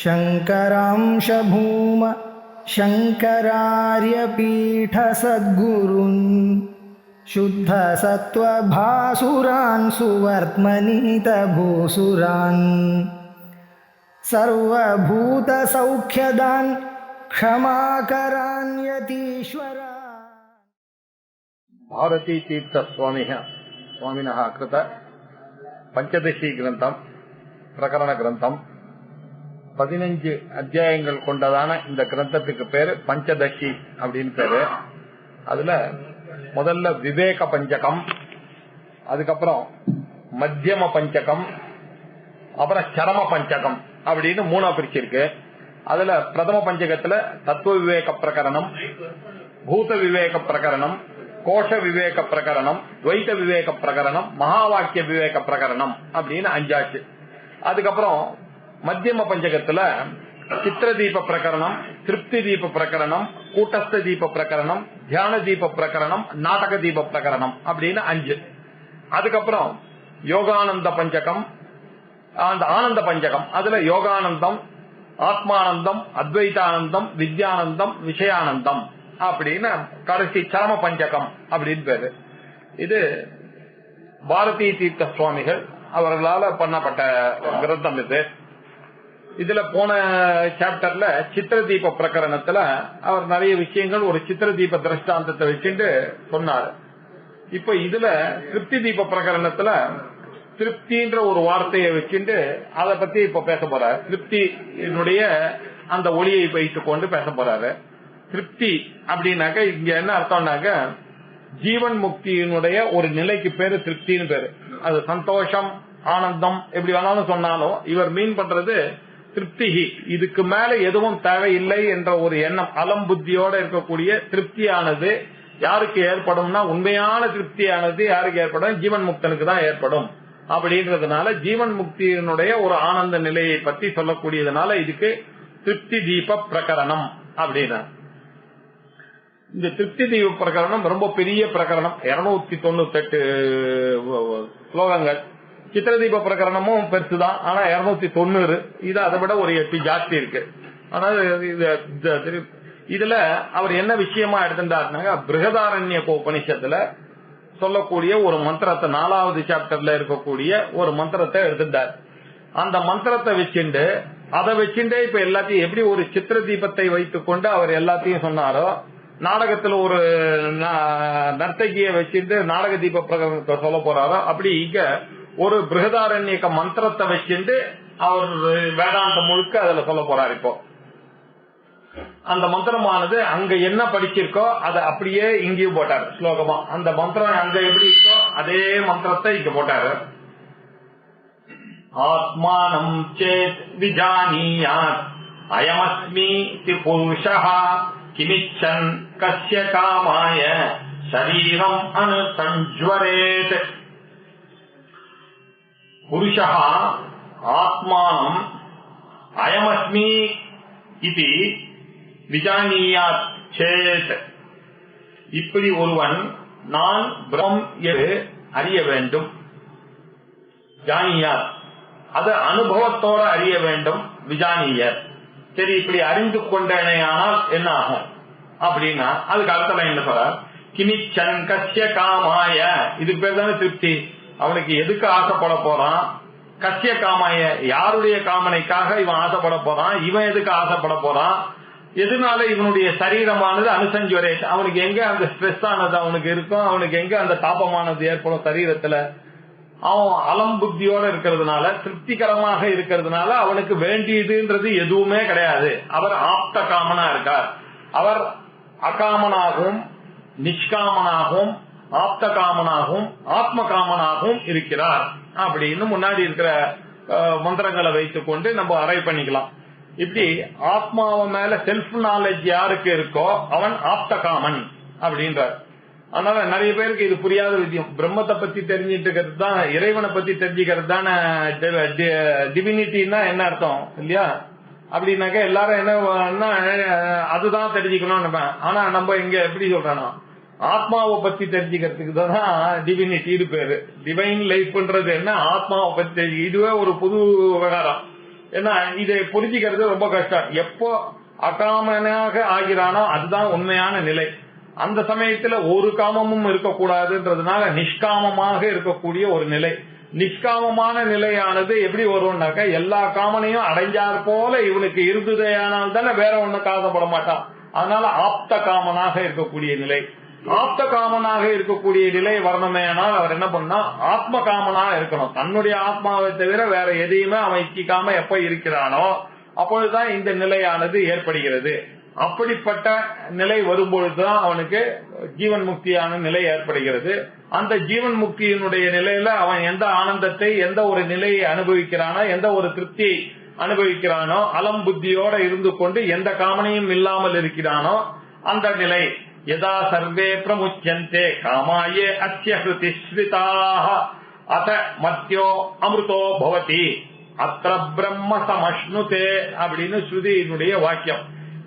शङ्करांश भूम शङ्करार्यपीठसद्गुरून् शुद्धसत्त्वभासुरान् सुवर्त्मनीतभूसुरान् सर्वभूतसौख्यदान् क्षमाकरान् यतीश्वरान्। भारती तीर्थ स्वामिनः कृत पंचदशी ग्रंथम प्रकरण ग्रंथम 15 அத்தியாயங்கள் கொண்டதான இந்த கிரந்தத்துக்கு பேரு பஞ்சதசி அப்படின்னு பேரு. அதுல முதல்ல விவேக பஞ்சகம், அதுக்கப்புறம் மத்தியம பஞ்சகம், அப்புறம் சரம பஞ்சகம் அப்படின்னு மூணா பிரிச்சிருக்கு. அதுல பிரதம பஞ்சகத்துல தத்துவ விவேக பிரகரணம், பூத விவேக பிரகரணம், கோஷ விவேக பிரகரணம், துவைத விவேக பிரகரணம், மகா வாக்கிய விவேக பிரகரணம் அப்படின்னு 5 ஆச்சு. அதுக்கப்புறம் மத்தியம பஞ்சகத்துல சித்திர தீப பிரகரணம், திருப்தி தீப பிரகரணம், கூட்டஸ்த தீப பிரகரணம், தியான தீப பிரகரணம், நாடக தீப பிரகரணம் அப்படின்னு 5. அதுக்கப்புறம் யோகானந்த பஞ்சகம், அந்த ஆனந்த பஞ்சகம், அதுல யோகானந்தம், ஆத்மானந்தம், அத்வைதானந்தம், வித்யானந்தம், விஷயானந்தம் அப்படின்னு கடைசி சரம பஞ்சகம் அப்படின்னு பேரு. இது பாரதி தீர்த்த சுவாமிகள் அவர்களால பண்ணப்பட்ட கிரந்தம் இது. இதுல போன சாப்டர்ல சித்திர தீப பிரகரணத்துல அவர் நிறைய விஷயங்கள் ஒரு சித்திர தீப திருஷ்டாந்தத்தை வச்சுட்டு சொன்னார். இப்ப இதுல திருப்தி தீப பிரகரணத்துல திருப்தின்ற ஒரு வார்த்தையை வச்சுட்டு அதை பத்தி இப்ப பேச போறாரு. திருப்தியினுடைய அந்த ஒளியை வைத்துக் கொண்டு பேச போறாரு. திருப்தி அப்படின்னாக்க இங்க என்ன அர்த்தம்னாக்க ஜீவன் முக்தியினுடைய ஒரு நிலைக்கு பேரு திருப்தின்னு பேரு. அது சந்தோஷம், ஆனந்தம் எப்படி வேணாலும் சொன்னாலும் இவர் மீன் பண்றது திருப்தி. இதுக்கு மேல எதுவும் தேவையில்லை என்ற ஒரு எண்ணம், அலம் புத்தியோட இருக்கக்கூடிய திருப்தியானது யாருக்கு ஏற்படும்னா, உண்மையான திருப்தியானது யாருக்கு ஏற்படும்? ஜீவன் முக்தனுக்கு தான் ஏற்படும். அப்படின்றதுனால ஜீவன் முக்தியினுடைய ஒரு ஆனந்த நிலையை பத்தி சொல்லக்கூடியதுனால இதுக்கு திருப்தி தீப பிரகரணம் அப்படின்னா. இந்த திருப்தி தீப பிரகரணம் ரொம்ப பெரிய பிரகரணம், 298 ஸ்லோகங்கள். சித்திரதீப பிரகரணமும் பெருசுதான், ஆனா 290. இது அதை விட ஒரு 8 ஜாஸ்தி இருக்கு. ஆனால் இதுல அவர் என்ன விஷயமா எடுத்துட்டாருனாங்க, பிருகதாரண்ய உபனிஷத்துல சொல்லக்கூடிய ஒரு மந்திரத்தை, 4வது சாப்டர்ல இருக்கக்கூடிய ஒரு மந்திரத்தை எடுத்துட்டார். அந்த மந்திரத்தை வச்சுட்டு அதை வச்சுட்டே இப்ப எல்லாத்தையும் எப்படி ஒரு சித்திர தீபத்தை வைத்துக் கொண்டு அவர் எல்லாத்தையும் சொன்னாரோ, நாடகத்துல ஒரு நர்த்தகிய வச்சுட்டு நாடக தீப பிரகரணத்தை சொல்ல போறாரோ, அப்படி இங்க ஒரு பிருகதாரண்யக மந்திரத்தை வச்சுட்டு அவர் வேதாந்தம் முழுக்க அதுல சொல்ல போறாரு. இப்போ அந்த மந்திரமானது அங்க என்ன படிச்சிருக்கோ அதை அப்படியே இங்கேயும் போட்டாரு ஸ்லோகமா. அந்த மந்திரம் அங்க எப்படி இருக்கோ அதே மந்திரத்தை இங்க போட்டாரு. ஆத்மானம் சேத் விஜானியாத் அயமஸ்மி புருஷः கிமிச்சன் கஸ்ய காமாய சரீரம் அனுசஞ்சுவரேத். புருஷः ஆத்மானம் அயமஸ்மி இதி விஜானியாத் சேத். இப்படி ஒருவன் நான் பிரம்மம் என்று அறிய வேண்டும். ஜானியாத் அது அனுபவத்தோட அறிய வேண்டும். விஜானியர் சரி இப்படி அறிந்து கொண்டேனே ஆனால் என்ன ஆகும் அப்படின்னா அதுக்கு அர்த்தம் என்ன சொல்ற, கிமிச்சன் கஸ்ய காமாய. இதுக்கு பேர் தானே திருப்தி. அவனுக்கு எதுக்கு ஆசைப்பட போறான்? கஸ்ய காமாய, யாருடைய காமனைக்காக இவன் ஆசைப்பட போறான்? இவன் எதுக்கு ஆசைப்பட போறான்? எதனால இவனுடைய சரீரமானது அனுசஞ்சு வரை, அவனுக்கு எங்க அந்த ஸ்ட்ரெஸ் ஆனது அவனுக்கு இருக்கும், அவனுக்கு எங்க அந்த தாபமானது ஏற்படும் சரீரத்துல. அவன் அலம் புத்தியோட இருக்கிறதுனால, திருப்திகரமாக இருக்கிறதுனால அவனுக்கு வேண்டியதுன்றது எதுவுமே கிடையாது. அவர் ஆப்த காமனா இருக்கார். அவர் அகாமனாகவும் நிஷ்காமனாகவும் ஆப்த காமனாகவும் ஆத்ம காமனாகவும் இருக்கிறார் அப்படின்னு முன்னாடி இருக்கிற மந்திரங்களை வைத்துக் கொண்டு நம்ம அரை பண்ணிக்கலாம். இப்படி ஆத்மாவை மேல செல்ஃப் நாலேஜ் யாருக்கு இருக்கோ அவன் ஆப்த காமன் அப்படின்றார். அதனால நிறைய பேருக்கு இது புரியாத விஷயம். பிரம்மத்தை பத்தி தெரிஞ்சிட்டு இருக்கிறது தான், இறைவனை பத்தி தெரிஞ்சுக்கிறது தானே டிவினிட்டின்னா என்ன அர்த்தம் இல்லையா? அப்படின்னாக்க எல்லாரும் என்ன அதுதான் தெரிஞ்சுக்கணும். ஆனா நம்ம இங்க எப்படி சொல்றோம், ஆத்மாவை பத்தி தெரிஞ்சுக்கிறதுக்கு தான் டிவினிட்டி பேரு. டிவைன் லைஃப்ன்றது என்ன, ஆத்மாவை பத்தி தெரிஞ்சு, இதுவே ஒரு புது விவகாரம். ஏன்னா இதை புரிஞ்சுக்கிறது ரொம்ப கஷ்டம். எப்போ அகாமனாக ஆகிறானோ அதுதான் உண்மையான நிலை. அந்த சமயத்துல ஒரு காமமும் இருக்கக்கூடாதுன்றதுனால நிஷ்காமமாக இருக்கக்கூடிய ஒரு நிலை. நிஷ்காமமான நிலையானது எப்படி வரும்னாக்க, எல்லா காமனையும் அடைஞ்சார் போல இவனுக்கு இருந்ததேயானால் தானே வேற ஒண்ணுக்கு ஆசைப்பட மாட்டான். அதனால ஆப்த காமனாக இருக்கக்கூடிய நிலை. ஆப்த காமனாக இருக்கக்கூடிய நிலை வரணுமே ஆனால் அவர் என்ன பண்ணா, ஆத்ம காமனாக இருக்கணும். தன்னுடைய ஆத்மாவை தவிர வேற எதையுமே அவன் இச்சிக்காம எப்ப இருக்கிறானோ அப்பொழுதுதான் இந்த நிலையானது ஏற்படுகிறது. அப்படிப்பட்ட நிலை வரும்பொழுதுதான் அவனுக்கு ஜீவன் முக்தியான நிலை ஏற்படுகிறது. அந்த ஜீவன் முக்தியினுடைய நிலையில அவன் எந்த ஆனந்தத்தை, எந்த ஒரு நிலையை அனுபவிக்கிறானோ, எந்த ஒரு திருப்தியை அனுபவிக்கிறானோ, அலம் புத்தியோட இருந்து கொண்டு எந்த காமனையும் இல்லாமல் இருக்கிறானோ அந்த நிலை. யதா சர்வே பிரமுச்சந்தே காமாயே அஸ்ய ஹிருதிஸ்ரிதாஹ அத மத்யோ அமிர்தோ பவதி அத்ர பிரம்ம சமஷ்ணுதே அப்படின்னு ஸ்ருதியினுடைய வாக்கியம்.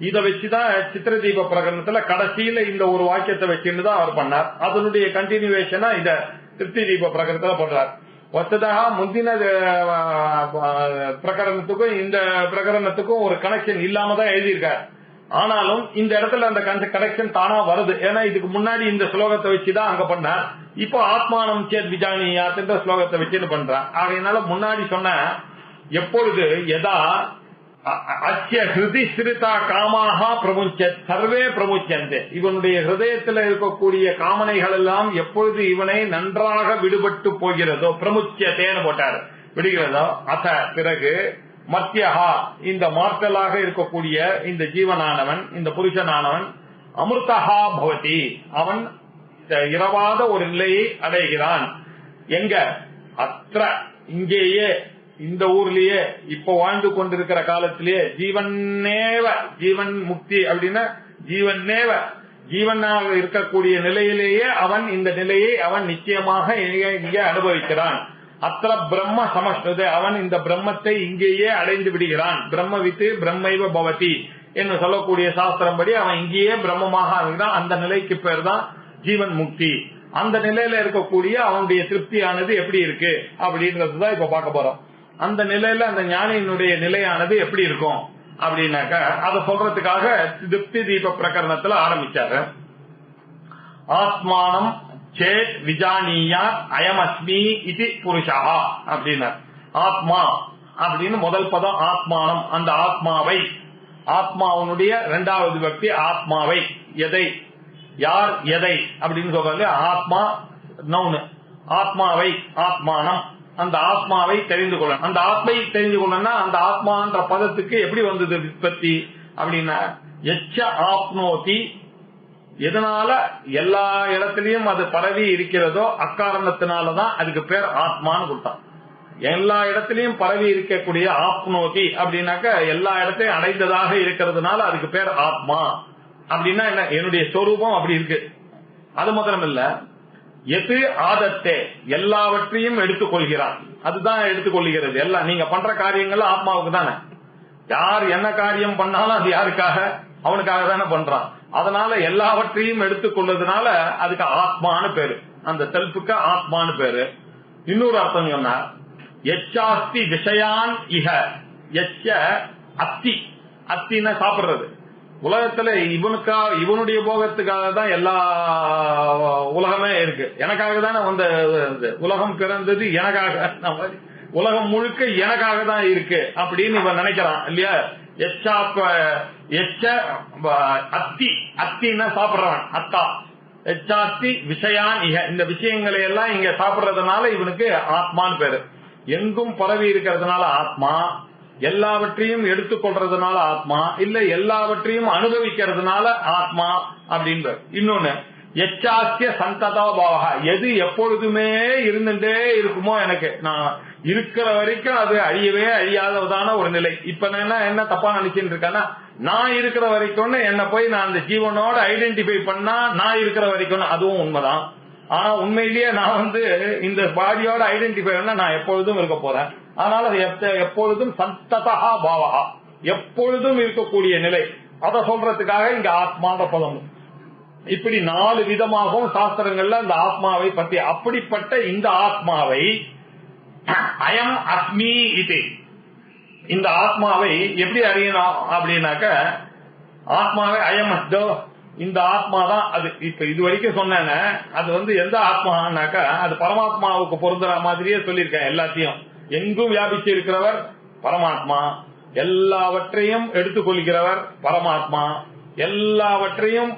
இத வச்சுதான் சித்திரதீப பிரகரணத்துல கடைசியில இந்த ஒரு வாக்கியத்தை வச்சுதான் அவர் பண்ணார். அதனுடைய கண்டினியூவேஷனா இத திருப்தி தீப பிரகரணத்துல பண்றார். வசதாக முந்தின பிரகரணத்துக்கும் இந்த பிரகரணத்துக்கும் ஒரு கனெக்ஷன் இல்லாம தான் எழுதியிருக்காரு. ஆனாலும் இந்த இடத்துல அந்த கனெக்ஷன் தானா வருது. ஏன்னா இதுக்கு முன்னாடி இந்த ஸ்லோகத்தை வச்சுதான் அங்க பண்ணார். இப்போ ஆத்மானம் சேத் விஜானியாத்ன்ற ஸ்லோகத்தை வச்சுன்னு பண்றார். ஆகையினால முன்னாடி சொன்ன எப்பொழுது யதா அஸ்ய ஹிருதி ஸ்ரிதா காமாக பிரமுச்சத் சர்வே பிரமுச்சந்தே, இவனுடைய ஹிருதயத்தில் இருக்கக்கூடிய காமனைகள் எல்லாம் எப்பொழுது இவனை நன்றாக விடுபட்டு போகிறதோ, பிரமுச்சத்தேன்னு போட்டார், விடுகிறதோ, அத பிறகு மத்தியஹா இந்த மார்த்தலாக இருக்கக்கூடிய இந்த ஜீவனானவன், இந்த புருஷனானவன் அமிர்தஹா பவதி, அவன் இரவாத ஒரு நிலையை அடைகிறான். எங்க? அത്ര இங்கேயே இந்த ஊர்லயே இப்ப வாழ்ந்து கொண்டிருக்கிற காலத்திலேயே ஜீவனேவ, ஜீவன் முக்தி அப்படின்னா ஜீவனேவ, ஜீவனாக இருக்கக்கூடிய நிலையிலேயே அவன் இந்த நிலையை அவன் நிச்சயமாக இங்கே அனுபவிக்கிறான். அத்திர பிரம்ம சமஷ்ணுதே, அவன் இந்த பிரம்மத்தை இங்கேயே அடைந்து விடுகிறான். பிரம்ம வித்து பிரம்மைவ பவதி என்று சொல்லக்கூடிய சாஸ்திரம் படி அவன் இங்கேயே பிரம்மமாக ஆகிறான். அந்த நிலைக்கு பேர் தான் ஜீவன் முக்தி. அந்த நிலையில இருக்கக்கூடிய அவனுடைய திருப்தியானது எப்படி இருக்கு அப்படின்றதுதான் இப்ப பார்க்க போறோம். அந்த நிலையில அந்த ஞானியினுடைய நிலையானது எப்படி இருக்கும் அப்படின்னாக்க அதை சொல்றதுக்காக திருப்தி தீப பிரகரணத்துல ஆரம்பிச்சாரு. ஆத்மானம் சேத் விஜானியா அயமஸ்மி இது புருஷா அப்படின்னார். ஆத்மா அப்படின்னு முதல் பதம் ஆத்மானம், அந்த ஆத்மாவை, ஆத்மாவனுடைய இரண்டாவது பக்தி ஆத்மாவை, எதை, யார் எதை அப்படின்னு சொல்றாங்க. ஆத்மா நவுனு, ஆத்மாவை ஆத்மானம், அந்த ஆத்மாவை தெரிந்து கொள்ள. அந்த ஆத்மை தெரிந்து கொள்ளனா அந்த ஆத்மான்ற பதத்துக்கு எப்படி வந்தது விற்பத்தி அப்படின்னா, எச்ச ஆப்னோதி, எதனால எல்லா இடத்திலையும் அது பரவி இருக்கிறதோ அக்காரணத்தினாலதான் அதுக்கு பேர் ஆத்மான்னு கொடுத்தான். எல்லா இடத்திலையும் பரவி இருக்கக்கூடிய ஆப்னோதி அப்படின்னாக்க எல்லா இடத்தையும் அடைந்ததாக இருக்கிறதுனால அதுக்கு பேர் ஆத்மா. அப்படின்னா என்ன? என்னுடைய சொரூபம் அப்படி இருக்கு. அது மாத்திரம் இல்ல, எது ஆதத்தே, எல்லாவற்றையும் எடுத்துக்கொள்கிறான். அதுதான் எடுத்துக்கொள்கிறது. எல்லாம் நீங்க பண்ற காரியங்கள் ஆத்மாவுக்கு தானே. யார் என்ன காரியம் பண்ணாலும் அது யாருக்காக? அவனுக்காக தானே பண்றான். அதனால எல்லாவற்றையும் எடுத்துக்கொள்றதுனால அதுக்கு ஆத்மானு பேரு, அந்த செல்ஃபுக்கு ஆத்மானு பேரு. இன்னொரு அர்த்தம் சொன்னா, எச்சாஸ்தி விஷயான் இஹ, எச்ச அத்தி, அத்தின்னா சாப்பிடுறது. உலகத்துல இவனுடைய போகத்துக்காக தான் எல்லா உலகமே இருக்கு. எனக்காக தானே வந்து உலகம் பிறந்தது, எனக்காக, உலகம் முழுக்க எனக்காக தான் இருக்கு அப்படின்னு இவன் நினைக்கிறான் இல்லையா? அத்தி, அத்தின்னா சாப்பிடுறான், அத்தா. எச்சாஸ்தி விஷயான் இக, இந்த விஷயங்களை எல்லாம் இங்க சாப்பிடுறதுனால இவனுக்கு ஆத்மான்னு பேரு. எங்கும் பரவி இருக்கிறதுனால ஆத்மா, எல்லாவற்றையும் எடுத்துக்கொள்றதுனால ஆத்மா, இல்ல எல்லாவற்றையும் அனுபவிக்கிறதுனால ஆத்மா அப்படின்னு. இன்னொன்னு எச்சாஸ்திய சந்ததா பாவகா, எது எப்பொழுதுமே இருந்துட்டே இருக்குமோ, எனக்கு நான் இருக்கிற வரைக்கும் அது அழியவே அழியாததான ஒரு நிலை. இப்ப நான் என்ன தப்பா நினைச்சுட்டு இருக்கேன்னா, நான் இருக்கிற வரைக்கும் என்ன போய் நான் அந்த ஜீவனோட ஐடென்டிஃபை பண்ணா நான் இருக்கிற வரைக்கும், அதுவும் உண்மைதான். ஆனா உண்மையிலேயே நான் வந்து இந்த பாடியோட ஐடென்டிஃபை பண்ணா நான் எப்பொழுதும் இருக்க போறேன். அதனால எப்பொழுதும் சந்ததா பாவகா, எப்பொழுதும் இருக்கக்கூடிய நிலை, அதை சொல்றதுக்காக இங்க ஆத்மான்ற பதம். இப்படி 4 விதமாகவும் சாஸ்திரங்கள்ல இந்த ஆத்மாவை பத்தி, அப்படிப்பட்ட இந்த ஆத்மாவை அயம் அஸ்மி இது, இந்த ஆத்மாவை எப்படி அறியணும் அப்படின்னாக்க, ஆத்மாவை அயமஸ்தோ, இந்த ஆத்மா தான் அது. இப்ப இது வரைக்கும் சொன்னேன், அது எந்த ஆத்மானாக்கா அது பரமாத்மாவுக்கு பொருந்துற மாதிரியே சொல்லியிருக்கேன். எல்லாத்தையும் எங்கும் வியாபிச்சு இருக்கிறவர் பரமாத்மா, எல்லாவற்றையும் எடுத்துக்கொள்கிறவர் பரமாத்மா, எல்லாவற்றையும்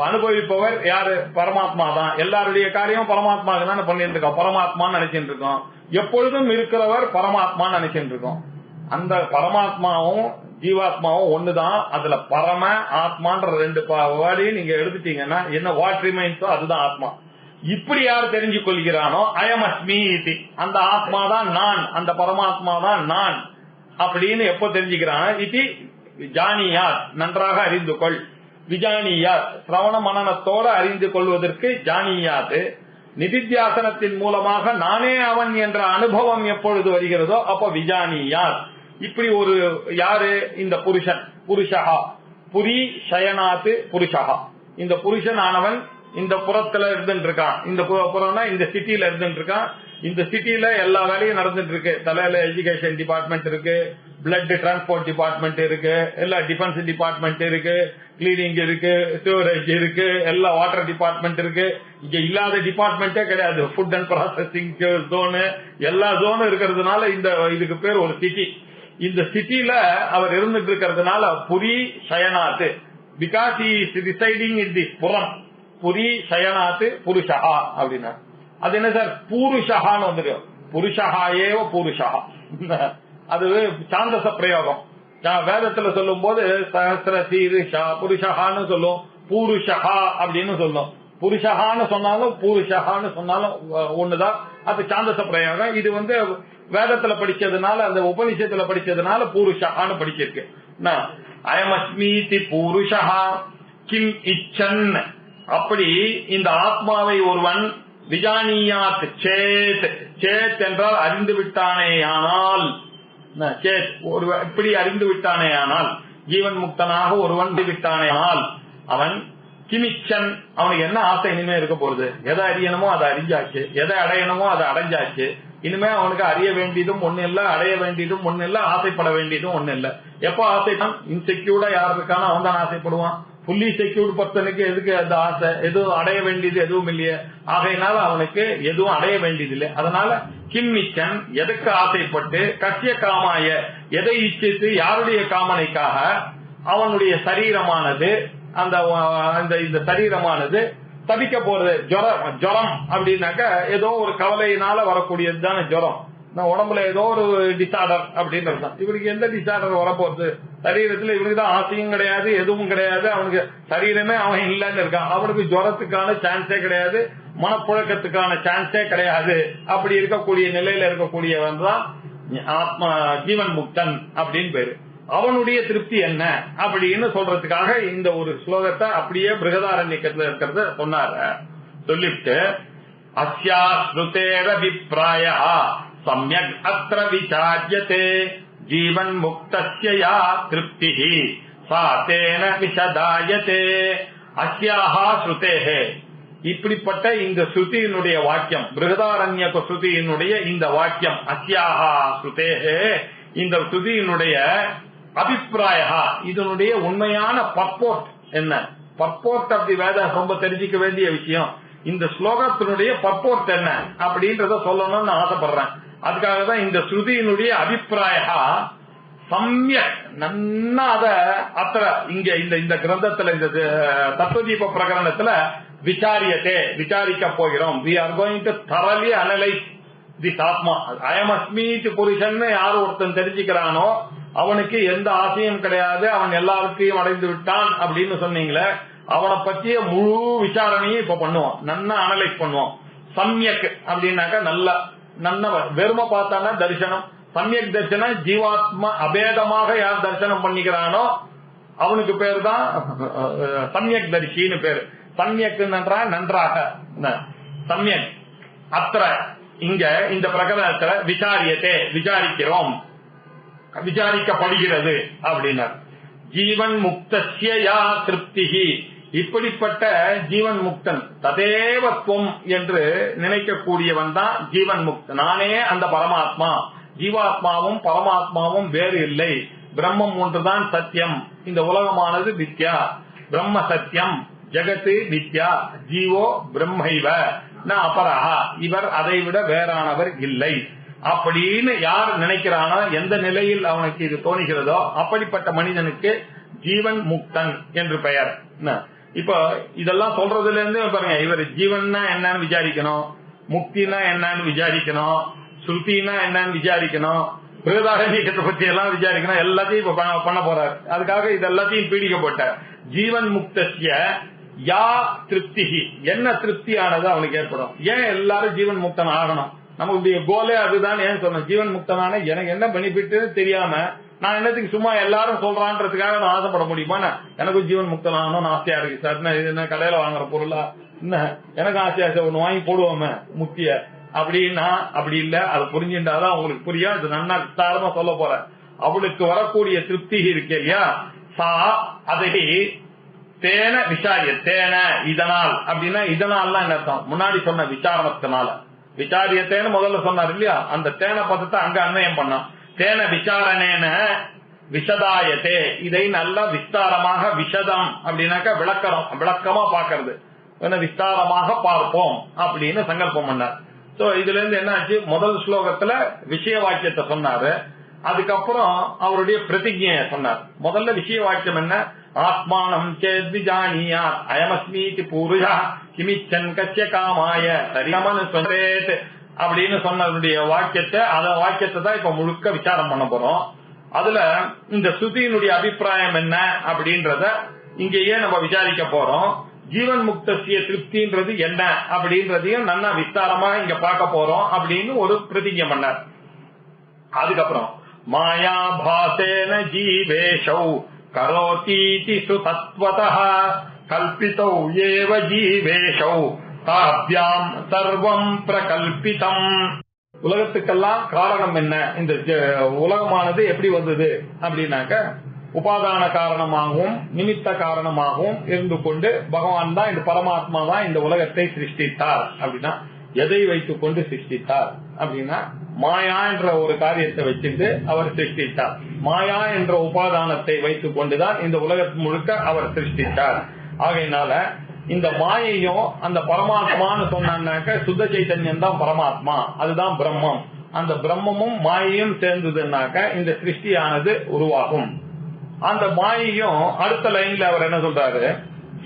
அனுபவிப்பவர் யாரு? பரமாத்மா தான். எல்லாருடைய காரியம் பரமாத்மாவுக்கு தான் பண்ணிட்டு இருக்கோம், பரமாத்மான்னு நினைச்சிட்டு இருக்கோம். எப்பொழுதும் இருக்கிறவர் பரமாத்மான்னு நினைச்சிட்டு இருக்கோம். அந்த பரமாத்மாவும் ஜீவாத்மாவும் ஒண்ணுதான். அதுல பரம ஆத்மான்ற 2 வேர்டையும் நீங்க எடுத்துட்டீங்கன்னா என்ன வாட் ரிமைன்ஸோ அதுதான் ஆத்மா. இப்படி யார் தெரிஞ்சு கொள்கிறானோ அயம் அஸ்மி இதி, அந்த ஆத்மா தான் நான், அந்த பரமாத்மா தான் நான் அப்படின்னு எப்போ தெரிஞ்சுக்கிறான்? இது ஜானியார், நன்றாக அறிந்து கொள். விஜானியார், சிரவண மனனத்தோட அறிந்து கொள்வதற்கு ஜானியாது. நிதித்தியாசனத்தின் மூலமாக நானே அவன் என்ற அனுபவம் எப்பொழுது வருகிறதோ அப்ப விஜானியார். இப்படி ஒரு யாரு? இந்த புருஷன், புருஷஹா, புரி சயனாத்து புருஷஹா. இந்த புருஷன் ஆனவன் இந்த புறத்துல இருந்துட்டு இருக்கான். இந்த புறம்னா இந்த சிட்டியில இருந்துட்டு இருக்கான். இந்த சிட்டியில எல்லா வேலையும் நடந்துட்டு இருக்கு. தலையில எஜுகேஷன் டிபார்ட்மெண்ட் இருக்கு, பிளட் டிரான்ஸ்போர்ட் டிபார்ட்மெண்ட் இருக்கு, எல்லா டிஃபென்ஸ் டிபார்ட்மெண்ட் இருக்கு, கிளீனிங் இருக்கு, ஸ்டோரேஜ் இருக்கு, எல்லா வாட்டர் டிபார்ட்மெண்ட் இருக்கு. இங்க இல்லாத டிபார்ட்மெண்டே கிடையாது. ஃபுட் அண்ட் ப்ராசஸிங் ஜோனு, எல்லா ஜோனும் இருக்கிறதுனால இந்த இதுக்கு பேர் ஒரு சிட்டி. இந்த சிட்டியில அவர் இருந்துட்டு இருக்கிறதுனால புரி சயனாத்து, because he is residing in the புறம். புரி சயனாத்து புருஷஹா அப்படின்னா அது என்ன சார்? பூருஷஹான்னு வந்துடும். புருஷஹா ஏவ பூருஷஹா, அது சாந்தச பிரயோகம். வேதத்துல சொல்லும் போது சஹஸ்ர சீருஷா புருஷஹான்னு சொல்லும், பூருஷஹா அப்படின்னு சொல்லும். புருஷஹான்னு சொன்னாலும் பூருஷஹான்னு சொன்னாலும் ஒண்ணுதான். அது சாந்தச பிரயோகம். இது வேதத்துல படிச்சதுனால, அந்த உபனிஷத்துல படிச்சதுனால பூருஷஹான்னு படிச்சிருக்கு. அயமஸ்மீதி பூருஷஹா கிம் இச்சன். அப்படி இந்த ஆத்மாவை ஒருவன் விஜானியாத் சேத், சேத் என்றால் அறிந்து விட்டானேயானால், சேத் இப்படி அறிந்து விட்டானேயானால், ஜீவன் முக்தனாக ஒருவன் விட்டானேயானால் அவன் கிமிச்சன், அவனுக்கு என்ன ஆசை இனிமே இருக்க போறது? எதை அறியணுமோ அதை அறிஞ்சாச்சு, எதை அடையணுமோ அதை அடைஞ்சாச்சு. இனிமே அவனுக்கு அறிய வேண்டியதும் ஒண்ணு இல்ல, அடைய வேண்டியதும் ஒண்ணு இல்ல, ஆசைப்பட வேண்டியதும் ஒண்ணு இல்ல. எப்ப ஆசைப்பான்? இன்செக்யூர்டா யார் இருக்கானோ அவன் தான் ஆசைப்படுவான். புள்ளி செக்யூர்டு பர்சனுக்கு எதுக்கு அந்த ஆசை? எதுவும் அடைய வேண்டியது எதுவும் இல்லையே, ஆகையினால அவனுக்கு எதுவும் அடைய வேண்டியது இல்லை. அதனால கிம்மிச்சன் எதுக்கு ஆசைப்பட்டு, கசிய காமாய எதை இச்சித்து, யாருடைய காமனைக்காக அவனுடைய சரீரமானது, இந்த சரீரமானது தவிக்க போறது. ஜுரம் அப்படின்னாக்க ஏதோ ஒரு கவலையினால வரக்கூடியது தானே ஜுரம். உடம்புல ஏதோ ஒரு டிசார்டர் அப்படின்றது தான். இவனுக்கு எந்த டிசார்டர் வரப்போறது? சரீரத்துல இவனுக்கு தான் ஆசையும் கிடையாது, எதுவும் கிடையாது, அவனுக்கு சரீரமே அவன் இல்லைன்னு இருக்கான். அவனுக்கு ஜுரத்துக்கான சான்ஸே கிடையாது, மனப்புழக்கத்துக்கான சான்ஸே கிடையாது. அப்படி இருக்கக்கூடிய நிலையில இருக்கக்கூடியவன் தான் ஆத்மா, ஜீவன் முக்தன் அப்படின்னு பேரு. அவனுடைய திருப்தி என்ன அப்படின்னு சொல்றதுக்காக இந்த ஒரு ஸ்லோகத்தை அப்படியே பிருகதாரண்யத்துல இருக்கிறத சொன்னார. சொல்லிட்டு அஸ்யா ஸ்ருதேர விப்ராயா சம்யக் அத்ர விசார்யதே ஜீவன் முக்தஸ்ய யா திருப்திஹி சா தேன விசதாயதே. அஸ்யாஹா ஸ்ருதேஹே, இப்படிப்பட்ட இந்த ஸ்ருதியினுடைய வாக்கியம், பிருகதாரண்ய ஸ்ருதியினுடைய இந்த வாக்கியம் அஸ்யாஹா ஸ்ருதேஹே, இந்த ஸ்ருதியினுடைய அபிப்பிராயா, இதனுடைய உண்மையான பர்போர்ட் என்ன? பர்போர்ட் ஆஃப் தி வேத ரொம்ப தெரிஞ்சிக்க வேண்டிய விஷயம். இந்த ஸ்லோகத்தினுடைய பர்போர்ட் என்ன அப்படின்றத சொல்லணும்னு ஆசைப்படுறேன். அதுக்காக தான் இந்த ஸ்ருதியினுடைய அபிப்பிராயா சம்யக் நன்னா அத அத்த இங்க இந்த கிரந்தத்துல, இந்த தத்துவதீப பிரகரணத்துல விசாரியத்தே, விசாரிக்க போகிறோம். We are going to thoroughly analyse this atma. அயமஸ்மீத் புருஷன் யார் ஒருத்தன் தெரிஞ்சுக்கிறானோ அவனுக்கு எந்த ஆசையும் கிடையாது, அவன் எல்லாருக்கையும் அடைந்து விட்டான் அப்படின்னு சொன்னீங்களே, அவனை பற்றிய முழு விசாரணையும் இப்ப பண்ணுவோம், நன்னா அனலைஸ் பண்ணுவோம். சம்யக் அப்படின்னாக்க நல்ல வெறும பார்த்தானா தரிசனம். சம்யக் தரிசனம் ஜீவாத்மா அபேதமாக யார் தரிசனம் பண்ணிக்கிறானோ அவனுக்கு பேர் தான் சம்யக் தரிசின்னு பேரு. சம்யக் நன்றாக, சம்யக் அத்திர இங்க இந்த பிரகரணத்துல விசாரியத்தை, விசாரிக்கிறோம், விசாரிக்கப்படுகிறது அப்படின்னார். ஜீவன் முக்தஸ்ய யா திருப்திஹி, இப்படிப்பட்ட ஜீவன் முக்தன் ததேவத்துவம் என்று நினைக்கக்கூடியவன் தான் ஜீவன் முக்தன். நானே அந்த பரமாத்மா ஜீவாத்மாவும் பரமாத்மாவும் வேறு இல்லை, பிரம்மம் ஒன்றுதான் சத்தியம், இந்த உலகமானது மித்யா, பிரம்ம சத்தியம், ஜெகத்து மித்யா, ஜீவோ பிரம்மைவ ந அபரஹா, இவர் அதை விட வேறானவர் இல்லை அப்படின்னு யார் நினைக்கிறானோ, எந்த நிலையில் அவனுக்கு இது தோணுகிறதோ அப்படிப்பட்ட மனிதனுக்கு ஜீவன் முக்தன் என்று பெயர். இப்ப இதெல்லாம் சொல்றதுல இருந்து பாருங்க, இவர் ஜீவன்னா என்னன்னு விசாரிக்கணும், முக்தினா என்னன்னு விசாரிக்கணும், ஸ்ருதினா என்னன்னு விசாரிக்கணும், பிரதாரண்யத்தை பத்தி எல்லாம் விசாரிக்கணும், எல்லாத்தையும் இப்ப பண்ண போறார். அதுக்காக இது எல்லாத்தையும் பீடிக்கப்பட்டார். ஜீவன் முக்திய யா திருப்தி, என்ன திருப்தியானது அவனுக்கு ஏற்படும். ஏன் எல்லாரும் ஜீவன் முக்தன் ஆகணும், நமக்கு கோலே அதுதான். ஏன் சொன்ன ஜீவன் முக்தனான எனக்கு என்ன பெனிஃபிட் தெரியாம நான் என்னத்துக்கு சும்மா எல்லாரும் சொல்றான்றதுக்காக நான் ஆசைப்பட முடியுமா? எனக்கும் ஜீவன் முக்தன் ஆகணும்னு ஆசையா இருக்கு சார். என்ன கடையில வாங்குற பொருளா என்ன, எனக்கு ஆசையா ஒண்ணு வாங்கி போடுவோமே முக்திய அப்படின்னா, அப்படி இல்ல. அது புரிஞ்சுட்டாதான் உங்களுக்கு புரியும். இது நல்லா விஸ்தாரமா சொல்ல போறேன். அவளுக்கு வரக்கூடிய திருப்தி இருக்கு இல்லையா, சா அதை தேன விசாரிய, தேன இதனால் அப்படின்னா, இதனால்லாம் என்ன அர்த்தம், முன்னாடி சொன்ன விசாரணத்தினால, விசாரியத்தேன்னு முதல்ல சொன்னார் இல்லையா, அந்த தேன பதத்தை அங்க அன்வயம் பண்ணான். தேன விசாரணேன விஷதாயத்தே, இதை நல்லா விஸ்தாரமாக, விஷதம் அப்படின்னாக்கா விளக்கமா பாக்கிறது, விஸ்தாரமாக பார்ப்போம் அப்படின்னு சங்கல்பம் பண்ணார். சோ இதுல இருந்து என்ன ஆச்சு, முதல் ஸ்லோகத்துல விஷய வாக்கியத்தை சொன்னாரு, அதுக்கப்புறம் அவருடைய பிரதிஜைய சொன்னார். முதல்ல விஷய வாக்கியம் என்ன, ஆத்மானம் சேத்விஜானியாத் அயமஸ்மீதி பூருஷா கிமிச்சன் கச்ய காமாய சரிமனு சொன்னேத் அப்படின்னு சொன்னதுடைய வாக்கியத்தை, அந்த வாக்கியத்தை தான் இப்ப முழுக்க விசாரம் பண்ண போறோம். அதுல இந்த ஸ்ருதியினுடைய அபிப்பிராயம் என்ன அப்படின்றத இங்கேயே நம்ம விசாரிக்க போறோம். ஜீவன் முக்திய திருப்தின்றது என்ன அப்படின்றதையும் நல்லா விஸ்தாரமா இங்க பார்க்க போறோம் அப்படின்னு ஒரு பிரதிஜை பண்ணார். அதுக்கப்புறம் மாயா பாசேன ஜீவேஷௌ கரோதீதி சுதத்வதஹ கல்பிதௌ ஏவ ஜீவேஷௌ தாப்யாம் சர்வம் பிரகல்பிதம். உலகத்துக்கெல்லாம் காரணம் என்ன, இந்த உலகமானது எப்படி வந்தது அப்படின்னாக்க, உபாதான காரணமாகவும் நிமித்த காரணமாகவும் இருந்து கொண்டு பகவான் தான், இந்த பரமாத்மா தான் இந்த உலகத்தை சிருஷ்டித்தார். அப்படின்னா எதை வைத்துக் கொண்டு சிருஷ்டித்தார் அப்படின்னா, மாயா என்ற ஒரு காரியத்தை வச்சிருந்து அவர் சிருஷ்டித்தார். மாயா என்ற உபாதானத்தை வைத்துக் கொண்டுதான் இந்த உலகத்து முழுக்க அவர் சிருஷ்டித்தார். ஆகையினால இந்த மாயையும் அந்த பரமாத்மான்னு சொன்னாக்க, சுத்த சைத்தன்யம் தான் பரமாத்மா, அதுதான் பிரம்மம். அந்த பிரம்மமும் மாயையும் சேர்ந்ததுன்னாக்க இந்த சிருஷ்டியானது உருவாகும். அந்த மாயையும் அடுத்த லைன்ல அவர் என்ன சொல்றாரு,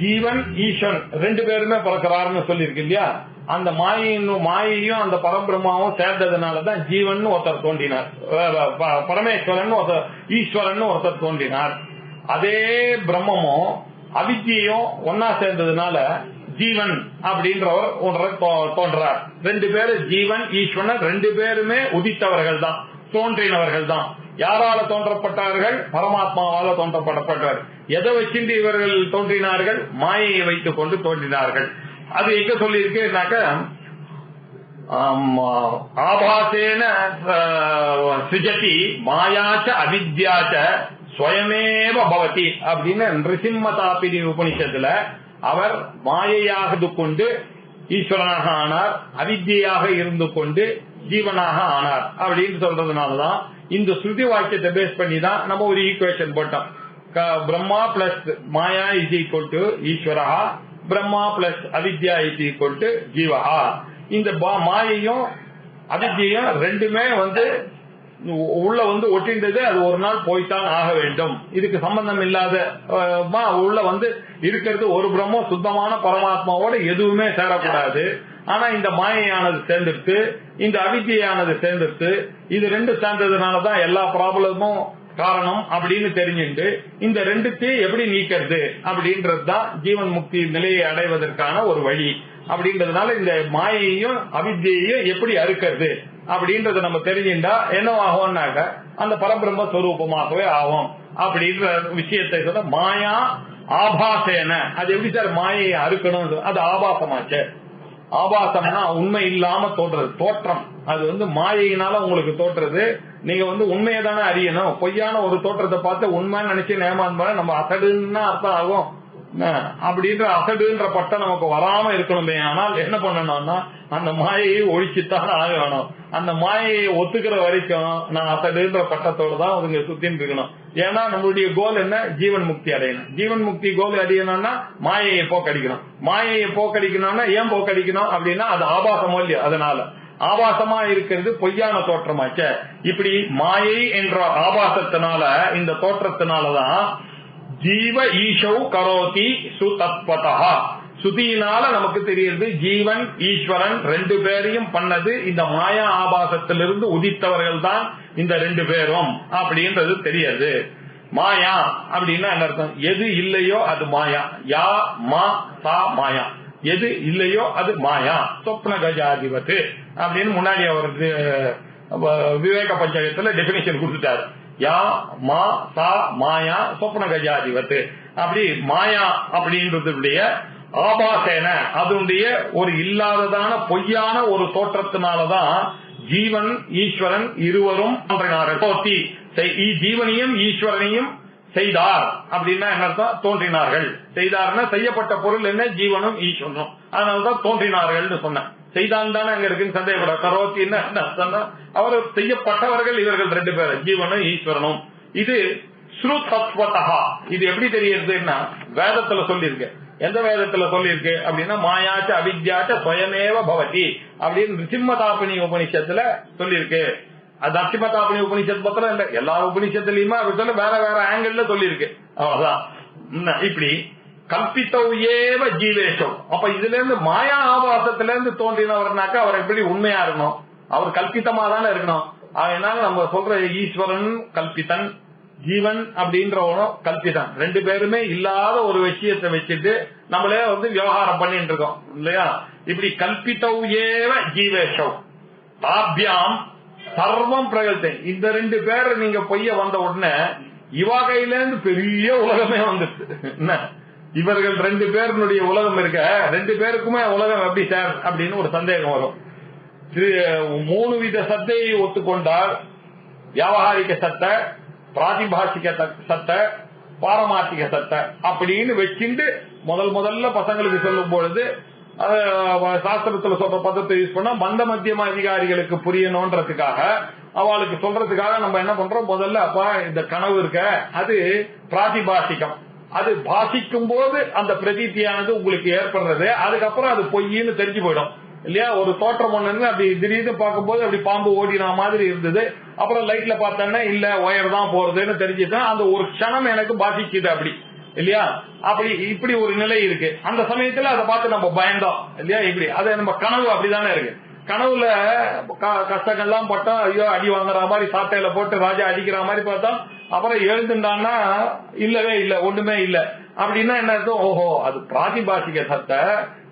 ஜீவன் ஈஸ்வரன் ரெண்டு பேருமே பிறக்கிறாருன்னு சொல்லியிருக்கு இல்லையா. அந்த மாயையும் அந்த பரபிரம்மாவும் சேர்ந்ததுனாலதான் ஜீவன் ஒருத்தர் தோன்றினார், பரமேஸ்வரன் ஒருத்தர், ஈஸ்வரன் ஒருத்தர் தோன்றினார். அதே பிரம்மமும் அவித்தியும் ஒன்னா சேர்ந்ததுனால ஜீவன் அப்படின்றவர் ஒன்றர் தோன்றார். ரெண்டு பேரு ஜீவன் ஈஸ்வரன் ரெண்டு பேருமே உதித்தவர்கள் தான், தோன்றினவர்கள் தான். யாரால தோன்றப்பட்டார்கள், பரமாத்மாவால தோன்றப்பட்டவர். எதை வச்சிருந்து இவர்கள் தோன்றினார்கள், மாயையை வைத்துக் கொண்டு தோன்றினார்கள். அது எங்க சொல்லி இருக்குனாக்க, ஆபாசேன சுஜதி மாயாச்ச அவித்யாச்ச ஸ்வயமேவ பவதி அப்படின்னு நிருசிம்மதாபினி உபனிஷத்துல அவர் மாயையாக கொண்டு ஈஸ்வரனாக ஆனார், அவித்யாக இருந்து கொண்டு ஜீவனாக ஆனார் அப்படின்னு சொல்றதுனாலதான் இந்த ஸ்ருதி வாக்கியத்தை பேஸ் பண்ணி தான் நம்ம ஒரு ஈக்குவேஷன் போட்டோம். Brahma plus Maya is equal to ஈஸ்வரா, பிரம்மா பிளஸ் அவித்யா இஸ் ஈக்குவல் டு ஜீவஹா. இந்த மாயையும் அவித்யும் ரெண்டுமே உள்ள ஒட்டின்றது, அது ஒரு நாள் போய்த்தான் ஆக வேண்டும். இதுக்கு சம்பந்தம் இல்லாத உள்ள இருக்கிறது ஒரு பிரம்மம், சுத்தமான பரமாத்மாவோட எதுவுமே சேரக்கூடாது. ஆனா இந்த மாயையானது சேர்ந்துட்டு, இந்த அவித்யானது சேர்ந்துட்டு, இது ரெண்டு சேர்ந்ததுனாலதான் எல்லா ப்ராப்ளமும் காரணம் அப்படின்னு தெரிஞ்சுட்டு, இந்த ரெண்டுத்தையும் எப்படி நீக்கிறது அப்படின்றதுதான் ஜீவன் முக்தி நிலையை அடைவதற்கான ஒரு வழி. அப்படின்றதுனால இந்த மாயையும் அவித்யையும் எப்படி அறுக்கிறது அப்படின்றத நம்ம தெரிஞ்சுட்டா என்னவாகும்னாக்க அந்த பரபிரம்ம ஸ்வரூபமாகவே ஆகும் அப்படின்ற விஷயத்தை சொல்ல. மாயா ஆபாசேன, அது எப்படி சார் மாயையை அறுக்கணும், அது ஆபாசமாச்சு. ஆபாசம்னா உண்மை இல்லாம தோன்றது, தோற்றம். அது மாயையினால உங்களுக்கு தோற்றது. நீங்க உண்மையை தானே அறியணும். பொய்யான ஒரு தோற்றத்தை பார்த்து உண்மைன்னு நினைச்சு நேமான் நம்ம அசடுன்னா அர்த்தம் ஆகும். அப்படின்ற அசடுன்ற பட்டம் நமக்கு வராம இருக்கணுமே. ஆனால் என்ன பண்ணணும்னா அந்த மாயையை ஒழிச்சுத்தான் ஆகணும். அந்த மாயையை ஒத்துக்கிற வரைக்கும் நான் அசடுன்ற பட்டத்தோடு தான் அவங்க சுத்தின்னு இருக்கணும். ஏன்னா நம்மளுடைய கோல் என்ன? ஜீவன் முக்தி அடையணும். ஜீவன் முக்தி கோல் அடையணும்னா மாயையை போக்கடிக்கணும். மாயையை போக்கடிக்கணும்னா ஏன் போக்கடிக்கணும் அப்படின்னா அது ஆபாசமோ இல்லையா, அதனால ஆபாசமா இருக்கிறது பொய்யான தோற்றமாச்ச. இப்படி மாயை என்ற ஆபாசத்தினால, இந்த தோற்றத்தினாலதான் ஜீவ ஈஷவ் கரோதி சுதத்வதா, சுதியினால நமக்கு தெரியுது ஜீவன் ஈஸ்வரன் ரெண்டு பேரையும் பண்ணது இந்த மாயா ஆபாசத்திலிருந்து உதித்தவர்கள் தான் இந்த ரெண்டு பேரும் அப்படின்றது தெரியாது. மாயா அப்படின்னா என்ன அர்த்தம்? எது இல்லையோ அது மாயா. யா மா சா மாயா, எது இல்லையோ அது மாயா. சொப்ன கஜாதிபத்து அப்படின்னு முன்னாடி அவருக்கு விவேக பஞ்சகத்துல டெபினிஷன் கொடுத்துட்டாரு. யா மா சா மாயா சொப்ன கஜாதிபத்து. அப்படி மாயா அப்படின்றதுடைய ஆபாசேன, அதனுடைய ஒரு இல்லாததான பொய்யான ஒரு தோற்றத்தினாலதான் ஜீவன் ஈஸ்வரன் இருவரும் தோன்றினார்கள். ஜீவனையும் ஈஸ்வரனையும் செய்தார் அப்படின்னா என்ன அர்த்தம்? தோன்றினார்கள். செய்தார்னா செய்யப்பட்ட பொருள் என்ன? ஜீவனும் ஈஸ்வரனும். அதனாலதான் தோன்றினார்கள் சொன்னேன். செய்தான் தானே அங்க இருக்குன்னு சந்தேகப்பட. கரோத்தி என்ன? அவர் செய்யப்பட்டவர்கள் இவர்கள் ரெண்டு பேரும், ஜீவனும் ஈஸ்வரனும். இது ஸ்ருதத்வதா. இது எப்படி தெரியுதுன்னா வேதத்துல சொல்லியிருக்கு. எந்த வேதத்துல சொல்லியிருக்கு அப்படின்னா மாயாச்ச அவித்யாச்ச ஸ்வயமேவ பவதி அப்படின்னு நிருசிம்மதாபினி உபனிஷத்துல சொல்லியிருக்கு. அது நரசிம்மதாபினி உபனிஷத்து பத்திரம் இல்ல, எல்லா உபனிஷத்துலயுமே அப்படி சொல்ல வேற வேற ஆங்கிள் சொல்லியிருக்கு. அவ்வளவுதான். இப்படி கல்பித்தவ் ஏவ ஜீவேஷம். அப்ப இதுல இருந்து மாயா ஆபாசத்துல இருந்து தோன்றினவர்னாக்கா அவர் எப்படி உண்மையா இருக்கணும்? அவர் கல்பித்தமா தானே இருக்கணும். அதனால நம்ம சொல்ற ஈஸ்வரன் கல்பித்தன், ஜீவன் அப்படின்றவனும் கல்பிதான். ரெண்டு பேருமே இல்லாத ஒரு விஷயத்தை வச்சுட்டு நம்மளே விவகாரம் பண்ணிட்டு இருக்கோம் இல்லையா? இப்படி கல்பித்தவ் ஏவ ஜீவேஷம் தாபியாம் சர்வம் பிரகல்தன். இந்த ரெண்டு பேர் நீங்க பொய்ய வந்த உடனே இவா கையில இருந்து பெரிய உலகமே வந்துச்சு. என்ன இவர்கள் ரெண்டு பேருடைய உலகம் இருக்க, ரெண்டு பேருக்குமே உலகம் எப்படி சார் அப்படின்னு ஒரு சந்தேகம் வரும். மூணு வித சத்தையை ஒத்துக்கொண்டால் வியாவகாரிக சத்தை, பிராதிபாசிக சத்தை, பாரமார்த்திக சத்தை அப்படின்னு வச்சுட்டு முதல்ல பசங்களுக்கு சொல்லும் பொழுது சாஸ்திரத்துல சொல்ற பதத்தை யூஸ் பண்ணா மந்த மத்தியம அதிகாரிகளுக்கு புரியணும்ன்றதுக்காக, அவளுக்கு சொல்றதுக்காக நம்ம என்ன பண்றோம்? முதல்ல அப்பா இந்த கனவு இருக்க அது பிராதிபாசிகம், அது பாசிக்கும் போது அந்த பிரதீதியானது உங்களுக்கு ஏற்படுறது, அதுக்கப்புறம் அது பொய்ன்னு தெரிஞ்சு போயிடும் இல்லையா? ஒரு தோற்றம் ஒண்ணு அப்படி திடீர்னு பார்க்கும்போது அப்படி பாம்பு ஓடின மாதிரி இருந்தது, அப்புறம் லைட்ல பார்த்தேன்னா இல்ல ஒயர் தான் போறதுன்னு தெரிஞ்சுதான் அந்த ஒரு க்ஷணம் எனக்கு பாதிக்குது அப்படி இல்லையா? அப்படி இப்படி ஒரு நிலை இருக்கு. அந்த சமயத்துல அதை பார்த்து நம்ம பயந்தோம் இல்லையா? இப்படி அது நம்ம கனவு அப்படிதானே இருக்கு. கனவுல கஷ்டங்கள்லாம் பட்டோம், ஐயோ அடி வாங்குற மாதிரி சாட்டையில போட்டு ராஜா அடிக்கிற மாதிரி பார்த்தோம், அப்புறம் எழுந்துட்டான்னா இல்லவே இல்ல, ஒண்ணுமே இல்ல அப்படின்னா என்ன அர்த்தம்? ஓஹோ அது பிராதிபாசிக சத்தை,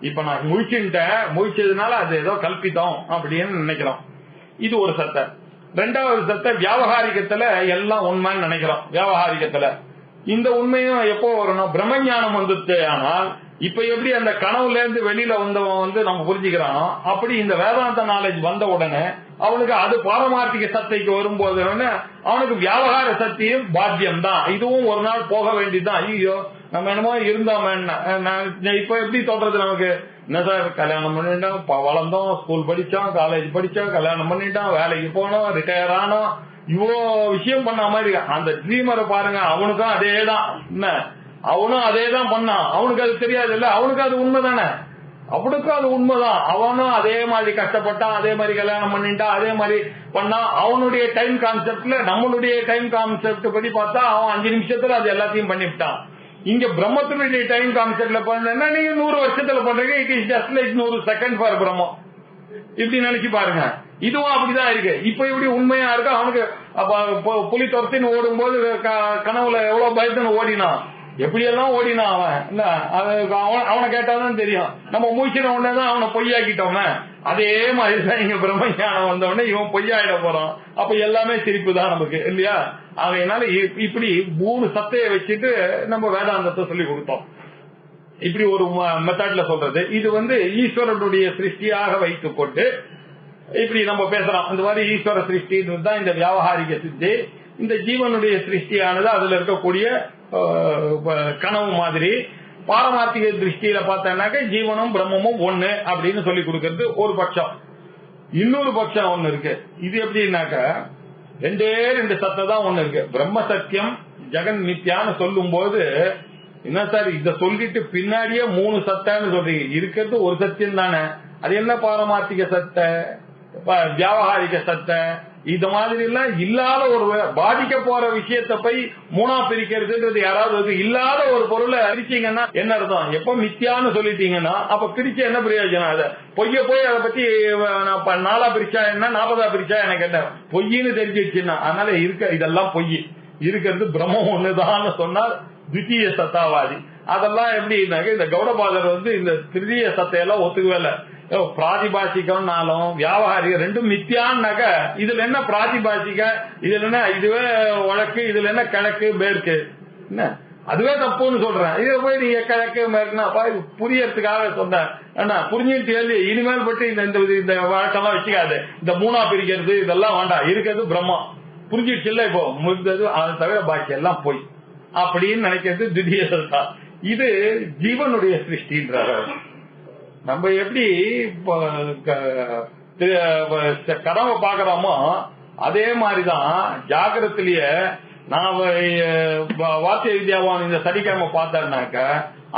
இப்ப நான் முழிச்சுட்டேன், முழிச்சதுனால அது ஏதோ கல்பித்தோம் அப்படின்னு நினைக்கிறோம். இது ஒரு சத்தை. ரெண்டாவது சத்தை வியாவகாரிகத்துல எல்லாம் உண்மைன்னு நினைக்கிறோம். வியாவகாரிகத்துல இந்த உண்மையும் எப்போ வரணும்? பிரம்மஞானம் வந்துட்டு. ஆனால் இப்ப எப்படி அந்த கனவுல இருந்து வெளியில வந்தவன் நம்ம புரிஞ்சுக்கிறானோ அப்படி இந்த வேதாந்த நாலேஜ் வந்த உடனே அவனுக்கு அது பாரமார்த்திக சத்தைக்கு வரும்போது அவனுக்கு வியாவகார சத்தியம் பாத்தியம் தான். இதுவும் ஒரு நாள் போக வேண்டியதுதான். ஐயோ நம்ம என்னமோ இருந்தோம், இப்ப எப்படி சொல்றது? நமக்கு என்ன சார், கல்யாணம் பண்ணிட்டோம், வளர்ந்தோம், ஸ்கூல் படிச்சோம், காலேஜ் படிச்சோம், கல்யாணம் பண்ணிட்டோம், வேலைக்கு போனோம், ரிட்டையர் ஆனோம், இவ்வளோ விஷயம் பண்ண மாதிரி. அந்த ட்ரீமரை பாருங்க, அவனுக்கும் அதே தான். என்ன அவனும் அதே தான் பண்ணான், அவனுக்கு அது தெரியாது இல்ல, அவனுக்கு அது உண்மைதானே, அவனுக்கும் அது உண்மைதான். அவனும் அதே மாதிரி கஷ்டப்பட்டான், அதே மாதிரி கல்யாணம் பண்ணிட்டான், அதே மாதிரி பண்ணான். அவனுடைய டைம் கான்செப்ட்ல நம்மளுடைய டைம் கான்செப்ட் படி பார்த்தா அவன் 5 நிமிஷத்துல அது எல்லாத்தையும் பண்ணிவிட்டான். இங்க பிரம்மத்தினுடைய டைம் கான்செப்ட்ல பண்ணா நீங்க 100 வருஷத்துல பண்றீங்க. It is just like 100 second for பிரம்மம். இப்படி நினைச்சு பாருங்க. இதுவும் அப்படிதான் இருக்கு. இப்ப இப்படி உண்மையா இருக்கு. அவனுக்கு புலி துரத்தின்னு ஓடும் போது கனவுல எவ்வளவு பயத்துன்னு ஓடினான், எப்படியெல்லாம் ஓடினா அவன். அவனை கேட்டாதான் தெரியும். நம்ம மூச்சின உடனேதான் அவனை பொய்யாக்கிட்டோமே. அதே மாதிரிதான் இங்க பிரம்மஞானம் வந்த உடனே இவன் பொய்யாயிட போறான். அப்ப எல்லாமே சிரிப்பு தான் நமக்கு இல்லையா? அதனால இப்படி 3 சத்தையை வச்சுட்டு நம்ம வேதாந்தத்தை சொல்லி கொடுத்தோம். இப்படி ஒரு மெத்தட்ல சொல்றது. இது ஈஸ்வரனுடைய சிருஷ்டியாக வைத்துக் கொண்டு இப்படி நம்ம பேசுறோம். இந்த மாதிரி ஈஸ்வர சிருஷ்டி தான் இந்த வியாவகாரிக சிருஷ்டி. இந்த ஜீவனுடைய சிருஷ்டியானது அதுல இருக்கக்கூடிய கனவு மாதிரி. பாரமார்த்திக திருஷ்டியில பார்த்தேன்னாக்க ஜீவனும் பிரம்மமும் ஒண்ணு அப்படின்னு சொல்லி கொடுக்கறது ஒரு பட்சம். இன்னொரு பட்சம் ஒண்ணு இருக்கு. இது எப்படின்னாக்க ரெண்டு சத்தை தான் ஒண்ணு இருக்கு. பிரம்ம சத்தியம் ஜெகன் மித்யான்னு சொல்லும் போது என்ன சார் இத சொல்லிட்டு பின்னாடியே 3 சத்தான்னு சொல்றீங்க, இருக்கிறது ஒரு சத்தியம் தானே, அது என்ன பாரமார்த்திக சத்தை வியாவகாரிக சத்தை இது மாதிரி எல்லாம் இல்லாத ஒரு பாதிக்க போற விஷயத்தை போய் 3ஆ பிரிக்கிறதுன்றது யாராவது இல்லாத ஒரு பொருளை பிரிச்சீங்கன்னா என்ன அர்த்தம்? எப்ப மித்தியான்னு சொல்லிட்டீங்கன்னா அப்ப பிரிச்ச என்ன பிரயோஜனம்? அதை பொய்ய போய் அதை பத்தி 4ஆ பிரிச்சா என்ன 40ஆ பிரிச்சா எனக்கு என்ன பொய்ன்னு தெரிஞ்சிடுச்சுன்னா அதனால இதெல்லாம் பொய், இருக்கிறது பிரம்மம் ஒண்ணுதான் சொன்னார் தித்தீய சத்தாவாதி. அதெல்லாம் எப்படின்னாக்க இந்த கௌடபாதர் இந்த திருதிய சத்தையெல்லாம் ஒத்துக்கவே இல்லை. பிராதிபாசிகம்னாலும் வியாபாரிக ரெண்டும் மித்தியான்னாக்க இதுல என்ன பிராதிபாசிக, இதுல என்ன இதுவே வழக்கு, இதுல என்ன கிழக்கு மேற்கு, என்ன அதுவே தப்புன்னு சொல்றேன். இதை போய் நீங்க கிழக்கு மேற்குனா புரியறதுக்காக சொன்னேன். என்ன புரிஞ்சுட்டு இனிமேல் பட்டு இந்த வழக்கெல்லாம் வச்சுக்காது, இந்த 3ஆ பிரிக்கிறது இதெல்லாம் வேண்டாம், இருக்கிறது பிரம்மம் புரிஞ்சிடுச்சு இல்ல, இப்போ முடிந்தது அதை தவிர பாக்கி எல்லாம் போய் அப்படின்னு நினைக்கிறது திடீய சத்தா. இது ஜீவனுடைய சிருஷ்டின்றார். நம்ம எப்படி கனவை பாக்குறோமோ அதே மாதிரிதான் ஜாகிரத்திலேயே நான் வாத்திய வித்யாவான் இந்த சனிக்கிழமை பார்த்தேன்னாக்க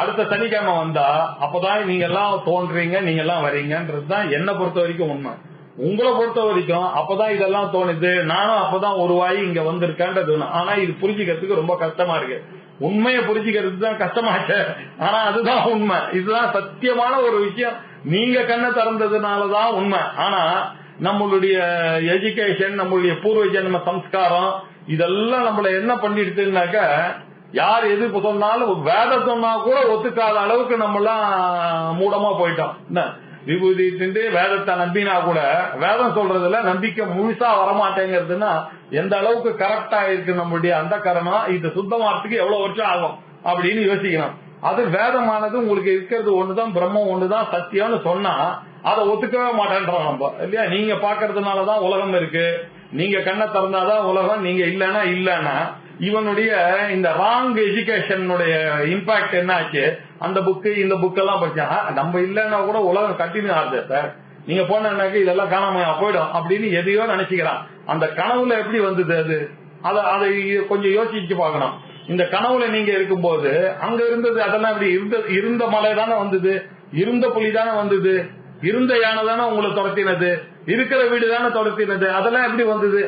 அடுத்த சனிக்கிழமை வந்தா அப்பதான் நீங்க எல்லாம் தோன்றீங்க, நீங்க எல்லாம் வரீங்கன்றதுதான் என்னை பொறுத்த வரைக்கும் உண்மை. உங்களை பொறுத்த வரைக்கும் அப்பதான் இதெல்லாம் தோணுது, நானும் அப்பதான் ஒரு வாய் இங்க வந்திருக்கேன்றது. ஆனா இது புரிஞ்சுக்கிறதுக்கு ரொம்ப கஷ்டமா இருக்கு. உண்மையை புரிஞ்சுக்கிறது தான் கஷ்டமாச்சு, ஆனா அதுதான் உண்மை, இதுதான் சத்தியமான ஒரு விஷயம். நீங்க கண்ணை திறந்ததுனாலதான் உண்மை. ஆனா நம்மளுடைய எஜுகேஷன், நம்மளுடைய பூர்வ ஜென்ம சம்ஸ்காரம் இதெல்லாம் நம்மள என்ன பண்ணிடுதுன்னாக்க யார் எது சொன்னாலும் வேதம் சொன்னா கூட ஒத்துக்காத அளவுக்கு நம்ம எல்லாம் மூடமா போயிட்டோம். விபூதி திண்டு வேதத்தை நம்பினா கூட வேதம் சொல்றதுல நம்பிக்கை முழுசா வரமாட்டேங்கிறதுன்னா எந்த அளவுக்கு கரெக்டா இருக்கு நம்மளுடைய அந்த கரணம். இது சுத்தமாறதுக்கு எவ்வளவு வருஷம் ஆகும் அப்படின்னு யோசிக்கணும். அது வேதமானது உங்களுக்கு இருக்கிறது ஒண்ணுதான், பிரம்மம் ஒண்ணுதான் சத்தியம்னு சொன்னா அதை ஒத்துக்கவே மாட்டேன்றோம் நம்ம இல்லையா. நீங்க பாக்குறதுனாலதான் உலகம் இருக்கு, நீங்க கண்ணை திறந்தாதான் உலகம், நீங்க இல்லன்னா இல்லன்னா இவனுடைய இந்த ராங் எஜுகேஷனுடைய இம்பாக்ட் என்ன ஆச்சு? அந்த புக்கு இந்த புக்கெல்லாம் படிச்சா நம்ம இல்லன்னா கூட உலகம் கண்டினியூ ஆகுது சார். நீங்க போனாக்க இதெல்லாம் காணாம போயிடும் அப்படின்னு எதையோ நினைச்சுக்கிறான். அந்த கனவுல எப்படி வந்தது அதை கொஞ்சம் யோசிச்சு பார்க்கணும். இந்த கனவுல நீங்க இருக்கும்போது அங்க இருந்தது அதெல்லாம் எப்படி இருந்த மலை தானே வந்தது, இருந்த புலி தானே வந்தது, இருந்த யானை தானே உங்களை துரத்தினது, இருக்கிற வீடு தானே துரத்தினது, அதெல்லாம் எப்படி வந்தது?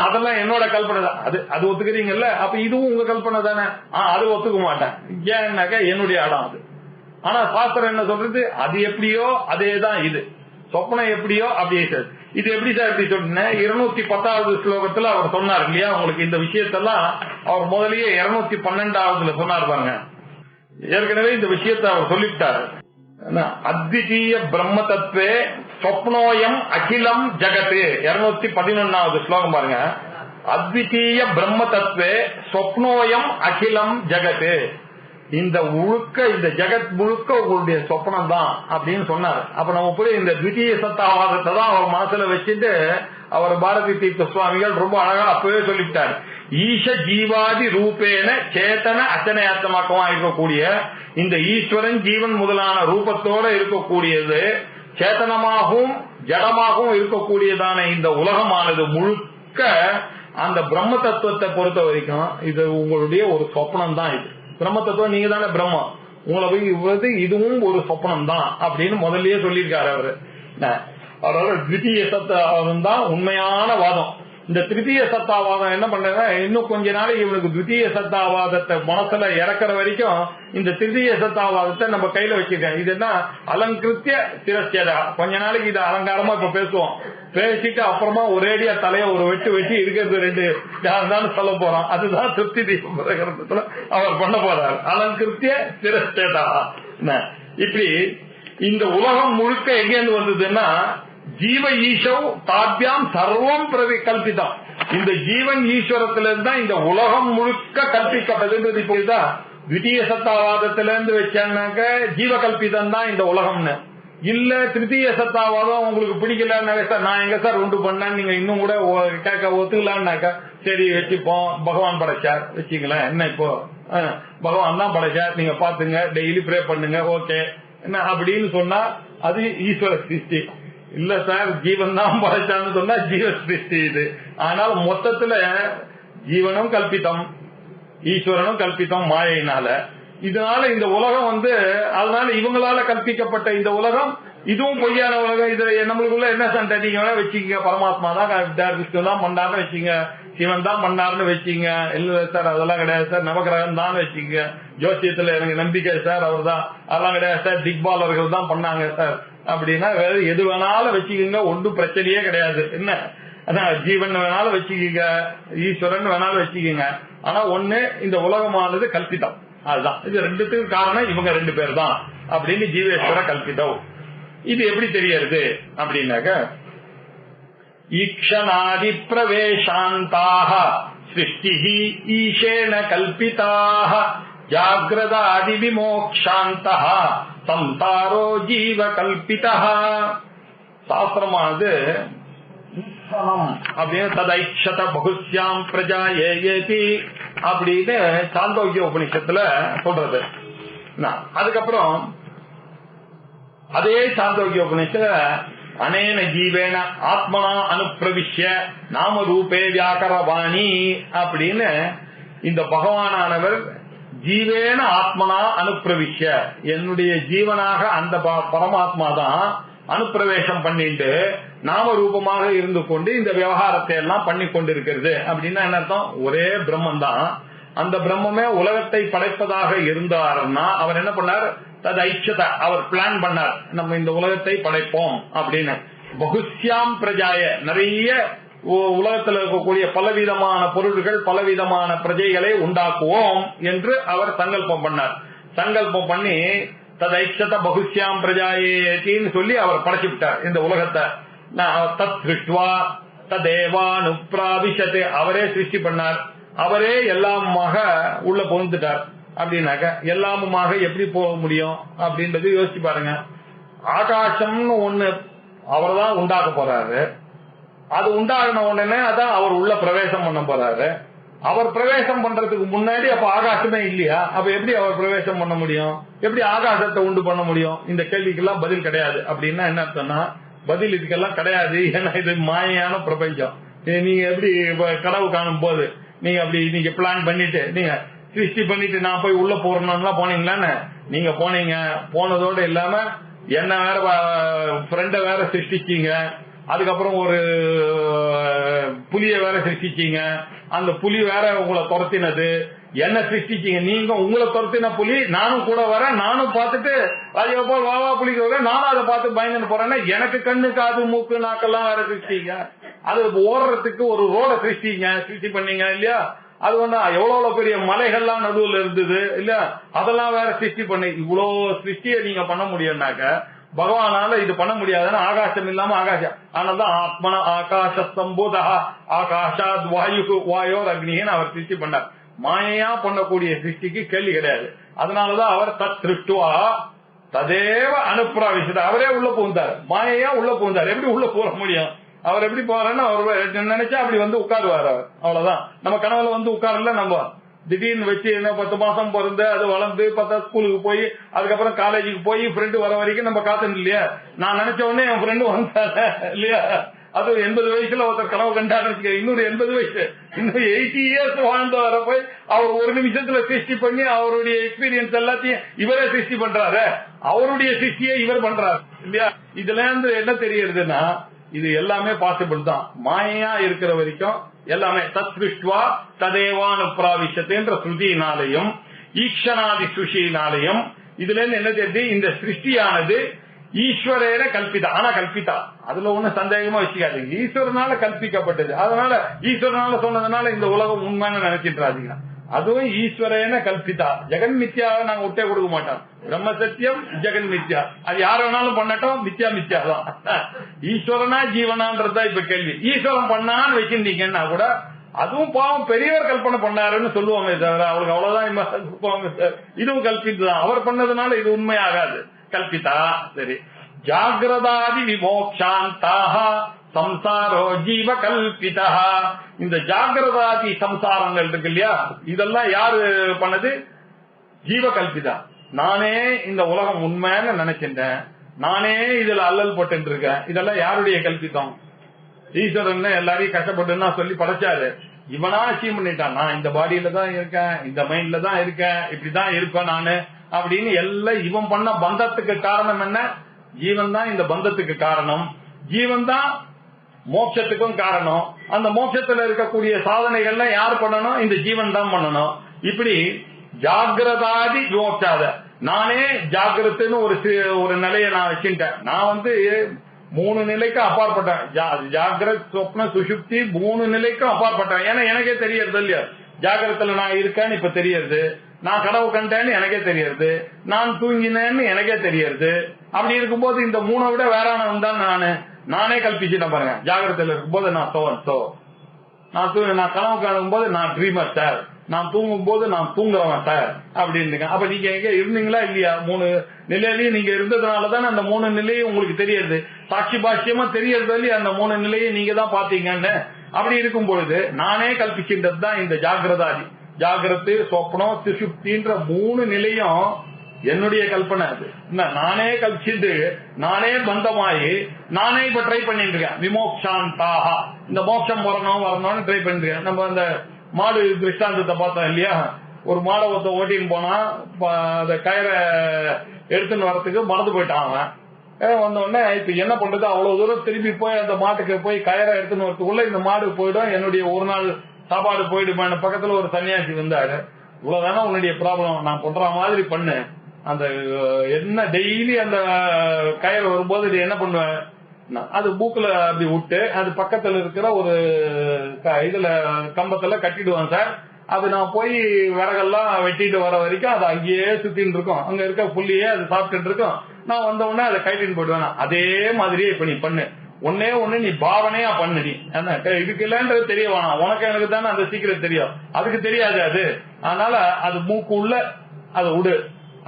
அதெல்லாம் என்னோட கல்பனை தான். அது ஒத்துக்கிறீங்கல்ல, அப்ப இதுவும் உங்க கல்பனை தானே. அது ஒத்துக்க மாட்டேன், ஏன்னாக்க என்னுடைய இடம் அது. ஆனா சாஸ்திரம் என்ன சொல்றது? அது எப்படியோ அதேதான் இது, சொப்பனம் எப்படியோ அப்படியே சார். இது எப்படி சார் இப்படி சொன்னேன்? 210வது ஸ்லோகத்துல அவர் சொன்னார் இல்லையா உங்களுக்கு இந்த விஷயத்தெல்லாம். அவர் முதலியே 212வது சொன்னார் பாருங்க. ஏற்கனவே இந்த விஷயத்த அவர் சொல்லிவிட்டாரு. அத்விதீய பிரம்ம தத்துவே சொப்னோயம் அகிலம் ஜகத்து 211வது ஸ்லோகம் பாருங்க. அத்விதீய பிரம்ம தத்துவே சொப்னோயம் அகிலம் ஜகத்து, இந்த முழுக்க இந்த ஜெகத் முழுக்க உங்களுடைய சொப்பனம் தான் அப்படின்னு சொன்னார். அப்ப நம்ம போய் இந்த த்விதீய சத்தாவாதத்தை தான் அவர் மனசுல வச்சுட்டு அவர் பாரதி தீர்த்த சுவாமிகள் ரொம்ப அழகா அப்பவே சொல்லிவிட்டார். ஈஷ ஜீவாதி ரூபேன சேத்தன அச்சனையாத்தமாக்கமா இருக்கக்கூடிய இந்த ஈஸ்வரன் ஜீவன் முதலான ரூபத்தோட இருக்கக்கூடியது, சேத்தனமாகவும் ஜடமாகவும் இருக்கக்கூடியதான இந்த உலகமானது முழுக்க அந்த பிரம்ம தத்துவத்தை பொறுத்த வரைக்கும் இது உங்களுடைய ஒரு சொப்பனம் தான். இது பிரம்ம தத்துவம், நீங்க தானே பிரம்மம், உங்களை போய் இதுவும் ஒரு சொப்பனம் தான் அப்படின்னு முதல்லயே சொல்லியிருக்காரு அவரு. அதோட த்விதீய சத்தாவாதம் தான் உண்மையான வாதம். இந்த திருத்தீய சத்தாவாதம் என்ன பண்றேன்னா இன்னும் கொஞ்ச நாளைக்கு இவனுக்கு த்விதீய சத்தாவாதத்தை மனசுல இறக்குற வரைக்கும் இந்த திருத்தீய சத்தாவாதத்தை நம்ம கையில வச்சிருக்கேன். இது என்ன அலங்கிருத்திய சிரஸ்யதா, கொஞ்ச நாளைக்கு இது அலங்காரமா இப்ப பேசுவோம், பேசிட்டு அப்புறமா ஒரேடியா தலைய ஒரு வெட்டி இருக்கிறது 2 யாருந்தாலும் சொல்ல போறோம். அதுதான் திருப்தி தீபத்துல அவர் பண்ண போறாரு. அலங்கிருத்திய சிரஸ்யதா. இப்படி இந்த உலகம் முழுக்க எங்கேருந்து வந்ததுன்னா ஜீவ ஈஷவ் தாபியாம் சர்வம் பிரதி கல்பிதம். இந்த ஜீவன் ஈஸ்வரத்திலிருந்து தான் இந்த உலகம் முழுக்க கல்பிக்கப்பட்டதுன்றது. இப்போதான் த்விதீய சத்தாவாதத்திலிருந்து வச்சாங்க ஜீவ கல்பிதம் தான் இந்த உலகம்னு. இல்ல திருத்தீய சத்தாவாதம் உங்களுக்கு பிடிக்கலன்னாக்க சார் நான் எங்க சார் உண்டு பண்ண நீங்க இன்னும் கூட கேட்க ஒத்துக்கலான்னாக்கா சரி வச்சுப்போம், பகவான் படைச்சார் வச்சுக்கலாம், என்ன இப்போ பகவான் தான் படைச்சார், நீங்க பாத்துங்க, டெய்லி ப்ரே பண்ணுங்க, ஓகே என்ன அப்படின்னு சொன்னா அது ஈஸ்வர சிருஷ்டி இல்ல சார். ஜீவன் தான் படைச்சான்னு சொன்னா ஜீவ சிருஷ்டி இது. ஆனால் மொத்தத்துல ஜீவனும் கல்பித்தம், ஈஸ்வரனும் கல்பித்தம் மாயினால. இதனால இந்த உலகம் அதனால இவங்களால கல்பிக்கப்பட்ட இந்த உலகம் இதுவும் பொய்யான உலகம். இது நம்மளுக்குள்ள என்ன சண்டை நீங்க வேணா வச்சுக்கீங்க, பரமாத்மா தான் விஷ்ணு தான் பண்ணாருன்னு வச்சுங்க, சிவன் தான் பண்ணாருன்னு வச்சுங்க. இல்ல சார் அதெல்லாம் கிடையாது சார், நவகிரகம் தான் வச்சுங்க, ஜோசியத்துல எனக்கு நம்பிக்கை சார் அவர் தான், அதெல்லாம் கிடையாது சார், திக்பாலர்கள் தான் பண்ணாங்க சார் அப்படின்னா வேற எது வேணாலும் வச்சுக்கோங்க, ஒன்றும் பிரச்சனையே கிடையாது. என்ன ஜீவன் வேணாலும் வச்சுக்கீங்க, ஈஸ்வரன் வேணாலும் வச்சுக்கீங்க. ஆனா ஒண்ணு, இந்த உலகமானது கல்பித்தம். அதுதான் இது ரெண்டுத்துக்கும் காரணம் இவங்க ரெண்டு பேர் தான் அப்படின்னு ஜீவேஸ்வர கல்பிதம். இது எப்படி தெரியறது அப்படின்னாக்க, ஈக்ஷணாதி பிரவேசாந்தாக சிருஷ்டி ஈஷேன கல்பிதாக ஜாகிரதாதி விமோக்ஷாந்தः சம்சாரோ ஜீவ கல்பிதः. சாஸ்திரமானது அப்படின்னு ததைக்ஷத பகுஸ்யாம் பிரஜா ஏதி அப்படின்னு சாந்தோக்கிய உபனிஷத்துல சொல்றது. அதுக்கப்புறம் அதே சாந்தோக்கிய உபனிஷத்துல அனேன ஜீவேன ஆத்மனா அனுப்பிரவிஷ்ய நாம ரூபே வியாக்கரவாணி அப்படின்னு இந்த பகவானானவர் ஜீவேன ஆத்மனா அனுப்பிரவிஷ்ய, என்னுடைய ஜீவனாக அந்த பரமாத்மா தான் அனுப்பிரவேசம் பண்ணிட்டு நாம ரூபமாக இருந்து கொண்டு இந்த விவகாரத்தை எல்லாம் பண்ணி கொண்டிருக்கிறது. அப்படின்னா என்ன அர்த்தம்? ஒரே பிரம்மன் தான். அந்த பிரம்மமே உலகத்தை படைப்பதாக இருந்தாருன்னா அவர் என்ன பண்ணார்? தது ஐச்சத, அவர் பிளான் பண்ணார், நம்ம இந்த உலகத்தை படைப்போம் அப்படின்னு. பகுஸ்யாம் பிரஜாய, நிறைய உலகத்தில் இருக்கக்கூடிய பலவிதமான பொருள்கள், பலவிதமான பிரஜைகளை உண்டாக்குவோம் என்று அவர் சங்கல்பம் பண்ணார். சங்கல்பம் பண்ணி ததைச்சத பகுஸ்யாம் பிரஜாயேன்னு சொல்லி அவர் படைச்சு விட்டார் இந்த உலகத்தை. தத் சிருஷ்டுவா ததேவானுப்ராவிஷதே, அவரே சிருஷ்டி பண்ணார், அவரே எல்லாமுமாக உள்ள புகுந்துட்டார். அப்படின்னாக்க எல்லாமுமாக எப்படி போக முடியும் அப்படின்றது யோசிச்சு பாருங்க. ஆகாசம்னு ஒண்ணு அவர் தான் உண்டாக்க போறாரு. அது உண்டாகின உடனே அதான் அவர் உள்ள பிரவேசம் பண்ண போறாரு. அவர் பிரவேசம் பண்றதுக்கு முன்னாடி அப்ப ஆகாசமே இல்லையா? அப்ப எப்படி அவர் பிரவேசம் பண்ண முடியும்? எப்படி ஆகாசத்தை உண்டு பண்ண முடியும்? இந்த கேள்விக்கெல்லாம் பதில் கிடையாது. அப்படின்னா என்ன அர்த்தம்னா, பதில் இதுக்கெல்லாம் கிடையாது. ஏன்னா இது மாயான பிரபஞ்சம். நீங்க எப்படி கனவு காணும் போது நீங்க அப்படி நீங்க பிளான் பண்ணிட்டு நீங்க சிருஷ்டி பண்ணிட்டு நான் போய் உள்ள போறேன்னா போனீங்களான்னு நீங்க போனீங்க. போனதோடு இல்லாம என்ன வேற ஃப்ரெண்ட வேற சிருஷ்டிச்சீங்க, அதுக்கப்புறம் ஒரு புலிய வேற சிருஷ்டிச்சீங்க, அந்த புலி வேற உங்களை துரத்தினது, என்ன சிருஷ்டிச்சீங்க நீங்க, உங்களை துரத்தின புலி நானும் கூட வரேன், நானும் பார்த்துட்டு ராஜகோபால் வாவா புலிக்கு வர, நானும் அதை பார்த்து பயந்துட்டு போறேன்னா எனக்கு கண்ணு காது மூக்கு நாக்கெல்லாம் வேற சிருஷ்டிங்க. அது ஓடுறதுக்கு ஒரு ரோட சிருஷ்டி பண்ணீங்க இல்லையா? அது எவ்வளவு பெரிய மலைகள்லாம் நடுவுல இருந்தது இல்ல, அதெல்லாம் வேற சிருஷ்டி பண்ணி இவ்வளவு சிருஷ்டியை நீங்க பண்ண முடியும்னாக்க பகவானால இது பண்ண முடியாதுன்னா ஆகாசம் இல்லாம ஆகாசம். ஆனால்தான் ஆத்மன ஆகாச சம்போதா ஆகாஷாத் வாயு வாயோர் அக்னின்னு அவர் சிருஷ்டி பண்ணார். மாயையா பண்ணக்கூடிய சிருஷ்டிக்கு கேள்வி கிடையாது. அதனாலதான் அவர் தத் சிருஷ்டுவா ததேவ அனுப்பிராவிஷத, அவரே உள்ள புகுந்தார், மாயையா உள்ள புகுந்தார். எப்படி உள்ள போற முடியும்? அவர் எப்படி போறாருன்னு அவர் நினைச்சா அப்படி உட்காருவார் அவர். அவ்வளவுதான். நம்ம கனவுல உட்காரல, நம்ம திடீர்னு வச்சு என்ன 10 மாசம் பிறந்து அது வளர்ந்து 10 ஸ்கூலுக்கு போய் அதுக்கப்புறம் காலேஜுக்கு போய் ஃப்ரெண்டு வர வரைக்கும் நம்ம காத்துட்டு இல்லையா? நான் நினைச்ச உடனே என் ஃப்ரெண்டு வந்தாரு இல்லையா? அது 80 வயசுல ஒருத்தர் கனவு கண்டாரு, இன்னொரு 80 வயசு, இன்னும் 80 இயர்ஸ் வாழ்ந்து வர போய் அவர் ஒரு நிமிஷத்துல சிருஷ்டி பண்ணி அவருடைய எக்ஸ்பீரியன்ஸ் எல்லாத்தையும் இவரே சிருஷ்டி பண்றாரு, அவருடைய சிருஷ்டியை இவர் பண்றாரு இல்லையா? இதுல இருந்து என்ன தெரியுதுன்னா இது எல்லாமே பாசிபிள் தான். மாயா இருக்கிற வரைக்கும் எல்லாமே தத் சிருஷ்டுவா ததேவானு பிராவிஷத்தேன்ற ஸ்ருதியினாலையும் ஈக்ஷணாதி சுஷியினாலையும் இதுல இருந்து என்ன தெரியுது? இந்த சிருஷ்டியானது ஈஸ்வரேன கல்பிதா. ஆனா கல்பிதா அதுல ஒண்ணு சந்தேகமா வச்சுக்காதீங்க, ஈஸ்வரனால கல்பிக்கப்பட்டது. அதனால ஈஸ்வரனால சொன்னதுனால இந்த உலகம் உண்மைன்னு நினைச்சிட்டாதீங்க. அதுவும் ஈஸ்வரேன கல்பிதா. ஜெகன் மித்யாவை நாங்க விட்டே கொடுக்க மாட்டோம். பிரம்ம சத்தியம் ஜெகன் மித்யா, அது யார வேணாலும் பண்ணட்டும், மித்யா மித்யா தான். ஈஸ்வரனா ஜீவனான்றதா இப்ப கேள்வி. ஈஸ்வரன் பண்ணான்னு வச்சிருந்தீங்கன்னா கூட அதுவும் பாவம் பெரியவர் கல்பனை பண்ணாருன்னு சொல்லுவாங்க தவிர அவளுக்கு அவ்வளவுதான் சார். இதுவும் கல்பித்துதான், அவர் பண்ணதுனால இது உண்மையாகாது, கல்பிதா. சரி, ஜாகிரதாதி விமோக்ஷாந்தாக சம்சாரோ ஜீவ கல்பிதா. இந்த ஜாகிரதாதி சம்சாரங்கள் இருக்கு இல்லையா, இதெல்லாம் யாரு பண்ணது? ஜீவ கல்பிதா. நானே இந்த உலகம் உண்மைன்னு நினைக்கின்றேன், நானே இதுல அல்லல் போட்டு இருக்கேன். இதெல்லாம் யாருடைய கல்பித்தம்? ஈஸ்வரன் எல்லாரையும் கஷ்டப்பட்டுன்னா சொல்லி படைச்சாரு, இவனா அச்சீவ் பண்ணிட்டான். நான் இந்த பாடியில தான் இருக்கேன், இந்த மைண்ட்ல தான் இருக்கேன், இப்படிதான் இருப்பேன் நானு அப்படின்னு எல்லாம் இவன் பண்ண பந்தத்துக்கு காரணம் என்ன? ஜீவன் தான் இந்த பந்தத்துக்கு காரணம், ஜீவன் தான் மோட்சத்துக்கும் காரணம். அந்த மோட்சத்துல இருக்கக்கூடிய சாதனைகள்லாம் யார் பண்ணணும்? இந்த ஜீவன் தான் பண்ணணும். இப்படி ஜாகிரதாதி விமோட்சாத. நானே ஜாகிரத்துன்னு ஒரு நிலையை நான் வச்சுட்டேன். நான் 3 நிலைக்கு அப்பாற்பட்டேன். ஜாகிரத், சொப்ன, சுஷுப்தி 3 நிலைக்கும் அப்பாற்பட்டேன். ஏன்னா எனக்கே தெரியறது இல்லையா, ஜாகிரத்துல நான் இருக்கேன்னு இப்ப தெரியறது, நான் கனவு கண்டேன்னு எனக்கே தெரியறது, நான் தூங்கினேன்னு எனக்கே தெரியறது. அப்படி இருக்கும்போது இந்த 3 விட வேறானவன் தான் நானே கல்பிச்சுட்டேன் பாருங்க. ஜாகிரத்துல இருக்கும்போது நான் நான் கனவு காணும் போது நான் ட்ரீமர் சார், நான் தூங்கும் போது நான் தூங்குறவன் சார் அப்படின்னு. அப்ப நீங்க எங்க இருந்தீங்களா இல்லையா? 3 நிலையிலயும் நீங்க இருந்ததுனாலதானே அந்த 3 நிலையும் உங்களுக்கு தெரியுது, சாட்சி பாஷ்யமா தெரியறது இல்லையா? அந்த 3 நிலையை நீங்க தான் பாத்தீங்கன்னு. அப்படி இருக்கும் பொழுது நானே கல்பிச்சுன்றது தான் இந்த ஜாகிரதாதி. ஜாகிரத்து, சொப்னம், சுஷுப்தின்ற 3 நிலையும் என்னுடைய கல்பனை. அது நானே கல்பிச்சுட்டு நானே பந்தமாயி நானே இப்ப ட்ரை பண்ணிட்டு இருக்கேன். விமோக்ஷாந்தாக, இந்த மோட்சம் வரணும்னு ட்ரை பண்ணிட்டு இருக்கேன். நம்ம அந்த மாடு திருஷ்டாந்தத்தை பார்த்தோம் இல்லையா, ஒரு மாடை ஓட்டின்னு போனா அந்த கயிறை எடுத்துன்னு வரத்துக்கு மறந்து போயிட்டான். அவன் வந்த உடனே இப்ப என்ன பண்றது, அவ்வளவு தூரம் திரும்பி போய் அந்த மாட்டுக்கு போய் கயிறை எடுத்துன்னு வரத்துக்குள்ள இந்த மாடு போயிடும், என்னுடைய ஒரு நாள் சாப்பாடு போயிடுமா. பக்கத்துல ஒரு சன்னியாசி வந்தாரு, இவ்வளவுதானே உன்னுடைய ப்ராப்ளம், நான் பண்ற மாதிரி பண்ணு, அந்த என்ன டெய்லி அந்த கயிறு வரும்போது என்ன பண்ணுவேன், அது மூக்குல அப்படி விட்டு அது பக்கத்துல இருக்கிற ஒரு இதுல கம்பத்துல கட்டிடுவான் சார். அது நான் போய் விறகெல்லாம் வெட்டிட்டு வர வரைக்கும் அது அங்கேயே சுத்தின்னு இருக்கும், அங்க இருக்க புள்ளியே அது சாப்பிட்டுட்டு இருக்கும். நான் வந்த உடனே அதை கைட்டின்னு போயிடுவேன். அதே மாதிரியே இப்ப நீ பண்ணு, ஒண்ணு நீ பாவனையா பண்ணு. நீ இதுக்கு இல்லன்றது தெரிய வேணாம், உனக்கு எனக்கு தானே அந்த சீக்கிரம் தெரியும், அதுக்கு தெரியாது அது. அதனால அது மூக்கு உள்ள அதை விடு,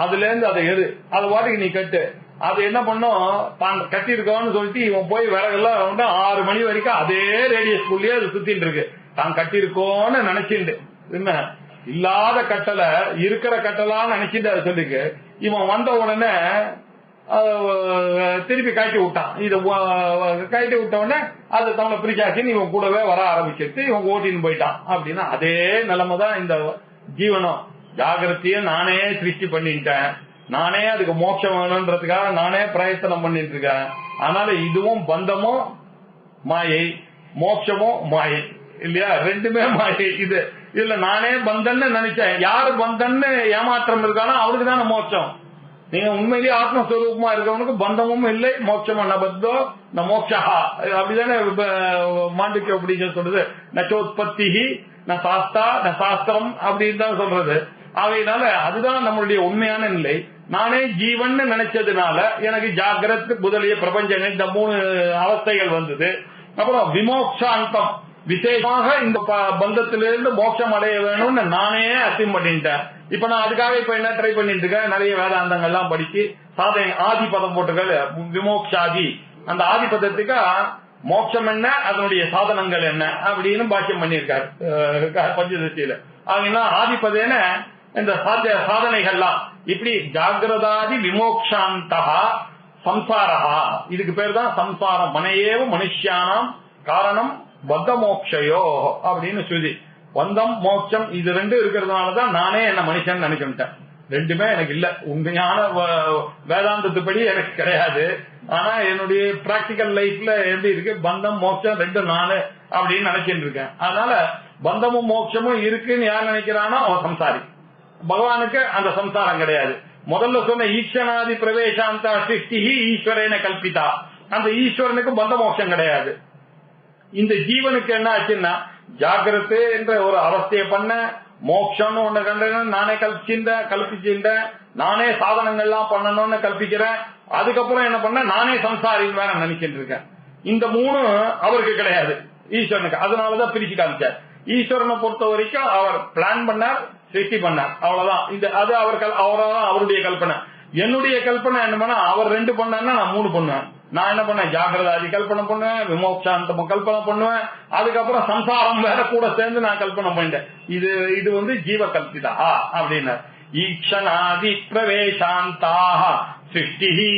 அதுல இருந்து அதை எடு, அது வாட்டுக்கு நீ கட்டு. அது என்ன பண்ணும், தான் கட்டி இருக்கோன்னு சொல்லிட்டு இவன் போய் விறகெல்லாம் 6 மணி வரைக்கும் அதே ரேடியஸ்குள்ளேயே அது சுத்திட்டு இருக்கு, தான் கட்டி இருக்கோன்னு நினைச்சுட்டு. என்ன இல்லாத கட்டளை இருக்கிற கட்டலான்னு நினைச்சிட்டு அதை சொல்லிக்கு இவன் வந்த உடனே திருப்பி கட்டி விட்டான். இதை கட்டி விட்ட உடனே அதை தவணை பிரிச்சாச்சின்னு இவன் கூடவே வர ஆரம்பிச்சிட்டு இவன் ஓட்டின்னு போயிட்டான். அப்படின்னா அதே நிலைமை தான் இந்த ஜீவனம். ஜாகிரத்தையும் நானே சிருஷ்டி பண்ணிட்டேன், நானே அதுக்கு மோட்சம் வேணும்ன்றதுக்காக நானே பிரயத்தனம் பண்ணிட்டு இருக்கேன். அதனால இதுவும் பந்தமும் மாயை, மோட்சமும் மாயை இல்லையா, ரெண்டுமே மாயை. இதுல நானே பந்தன்னு நினைச்சேன். யாரு பந்தன்னு ஏமாற்றம் இருக்கானோ அவருக்கு தானே மோட்சம். நீங்க உண்மையிலேயே ஆத்மஸ்வரூபமா இருக்கவனுக்கு பந்தமும் இல்லை மோட்சமும். நபத்தோ ந மோட்சா, அப்படிதானே மாண்டிக்க அப்படின்னு சொல்றது. நச்சோத்பத்தி ந சாஸ்தா ந சாஸ்திரம் அப்படின்னு தான் சொல்றது. அவையினால அதுதான் நம்மளுடைய உண்மையான நிலை. நானே ஜீவன் நினைச்சதுனால எனக்கு ஜாகிரத் முதலிய பிரபஞ்சம் இந்த 3 அவஸ்தைகள் வந்தது. அப்புறம் விமோக்ஷாந்தம், விசேஷமாக இந்த பந்தத்திலிருந்து மோட்சம் அடைய வேணும்னு நானே அசிம் பண்ணிட்டேன். இப்ப நான் அதுக்காக இப்ப என்ன ட்ரை பண்ணிட்டு இருக்கேன், நிறைய வேதாந்தங்கள்லாம் படிச்சு சாதனை ஆதி பதம் போட்டுகள் விமோக்ஷாதி. அந்த ஆதி பதத்துக்கு மோட்சம் என்ன, அதனுடைய சாதனங்கள் என்ன அப்படின்னு பாக்கியம் பண்ணியிருக்காரு பஞ்சதசியில. ஆகினா ஆதிபதேன இந்த சாதனைகள்லாம் இப்படி ஜாகிரதாதி விமோக்ஷாந்தா சம்சாரா, இதுக்கு பேர் தான் சம்சாரம். மனையேவ மனுஷியானாம் காரணம் பத்த மோக்ஷயோ அப்படின்னு சொல்லி, பந்தம் மோட்சம் இது 2 இருக்கிறதுனாலதான் நானே என்ன மனுஷன் நினைச்சுட்டேன். 2மே எனக்கு இல்ல, உண்மையான வேதாந்தத்துப்படி எனக்கு கிடையாது. ஆனா என்னுடைய பிராக்டிக்கல் லைஃப்ல எப்படி இருக்கு, பந்தம் மோட்சம் 2 நானு அப்படின்னு நினைச்சிட்டு இருக்கேன். அதனால பந்தமும் மோட்சமும் இருக்குன்னு யார் நினைக்கிறானோ அவன் சம்சாரி. பகவானுக்கு அந்த சம்சாரம் கிடையாது. முதல்ல சொன்ன ஈஸ்வராதி பிரவேசாந்த சிருஷ்டி ஈஸ்வரன கல்பிதா, அந்த ஈஸ்வரனுக்கு பந்த மோட்சம் கிடையாது. இந்த ஜீவனுக்கு என்ன ஆச்சுன்னா, ஜாகிரத்து என்ற ஒரு அவஸ்தையை பண்ண, மோட்சம்னு ஒண்ணு கண்டு நானே கல்பிச்சுட்டேன், நானே சாதனங்கள்லாம் பண்ணணும்னு கல்பிக்கிறேன். அதுக்கப்புறம் என்ன பண்ண, நானே சம்சாரின்னு வேற நினைச்சிட்டு இருக்கேன். இந்த 3 அவருக்கு கிடையாது, ஈஸ்வரனுக்கு. அதனாலதான் பிரிச்சு காமிச்சார். ஈஸ்வரனை பொறுத்த வரைக்கும் அவர் பிளான் பண்ணார், சிருஷ்டி பண்ணார், அவ்வளவுதான். அது அவருடைய கல்பனை. என்னுடைய கல்பனை என்ன பண்ணா, அவர் 2 பண்ணாருன்னா நான் 3 பண்ணுவேன். நான் என்ன பண்ணேன், ஜாகிரதாதி கல்பனை பண்ணுவேன், விமோக்ஷாந்தமும் கல்பனை பண்ணுவேன், அதுக்கப்புறம் சம்சாரம் வேற கூட சேர்ந்து நான் கல்பனை பண்ணிட்டேன். இது வந்து ஜீவ கல்பிதா அப்படின்னா ஈக்ஷனாதி பிரவேசாந்தாக சிருஷ்டி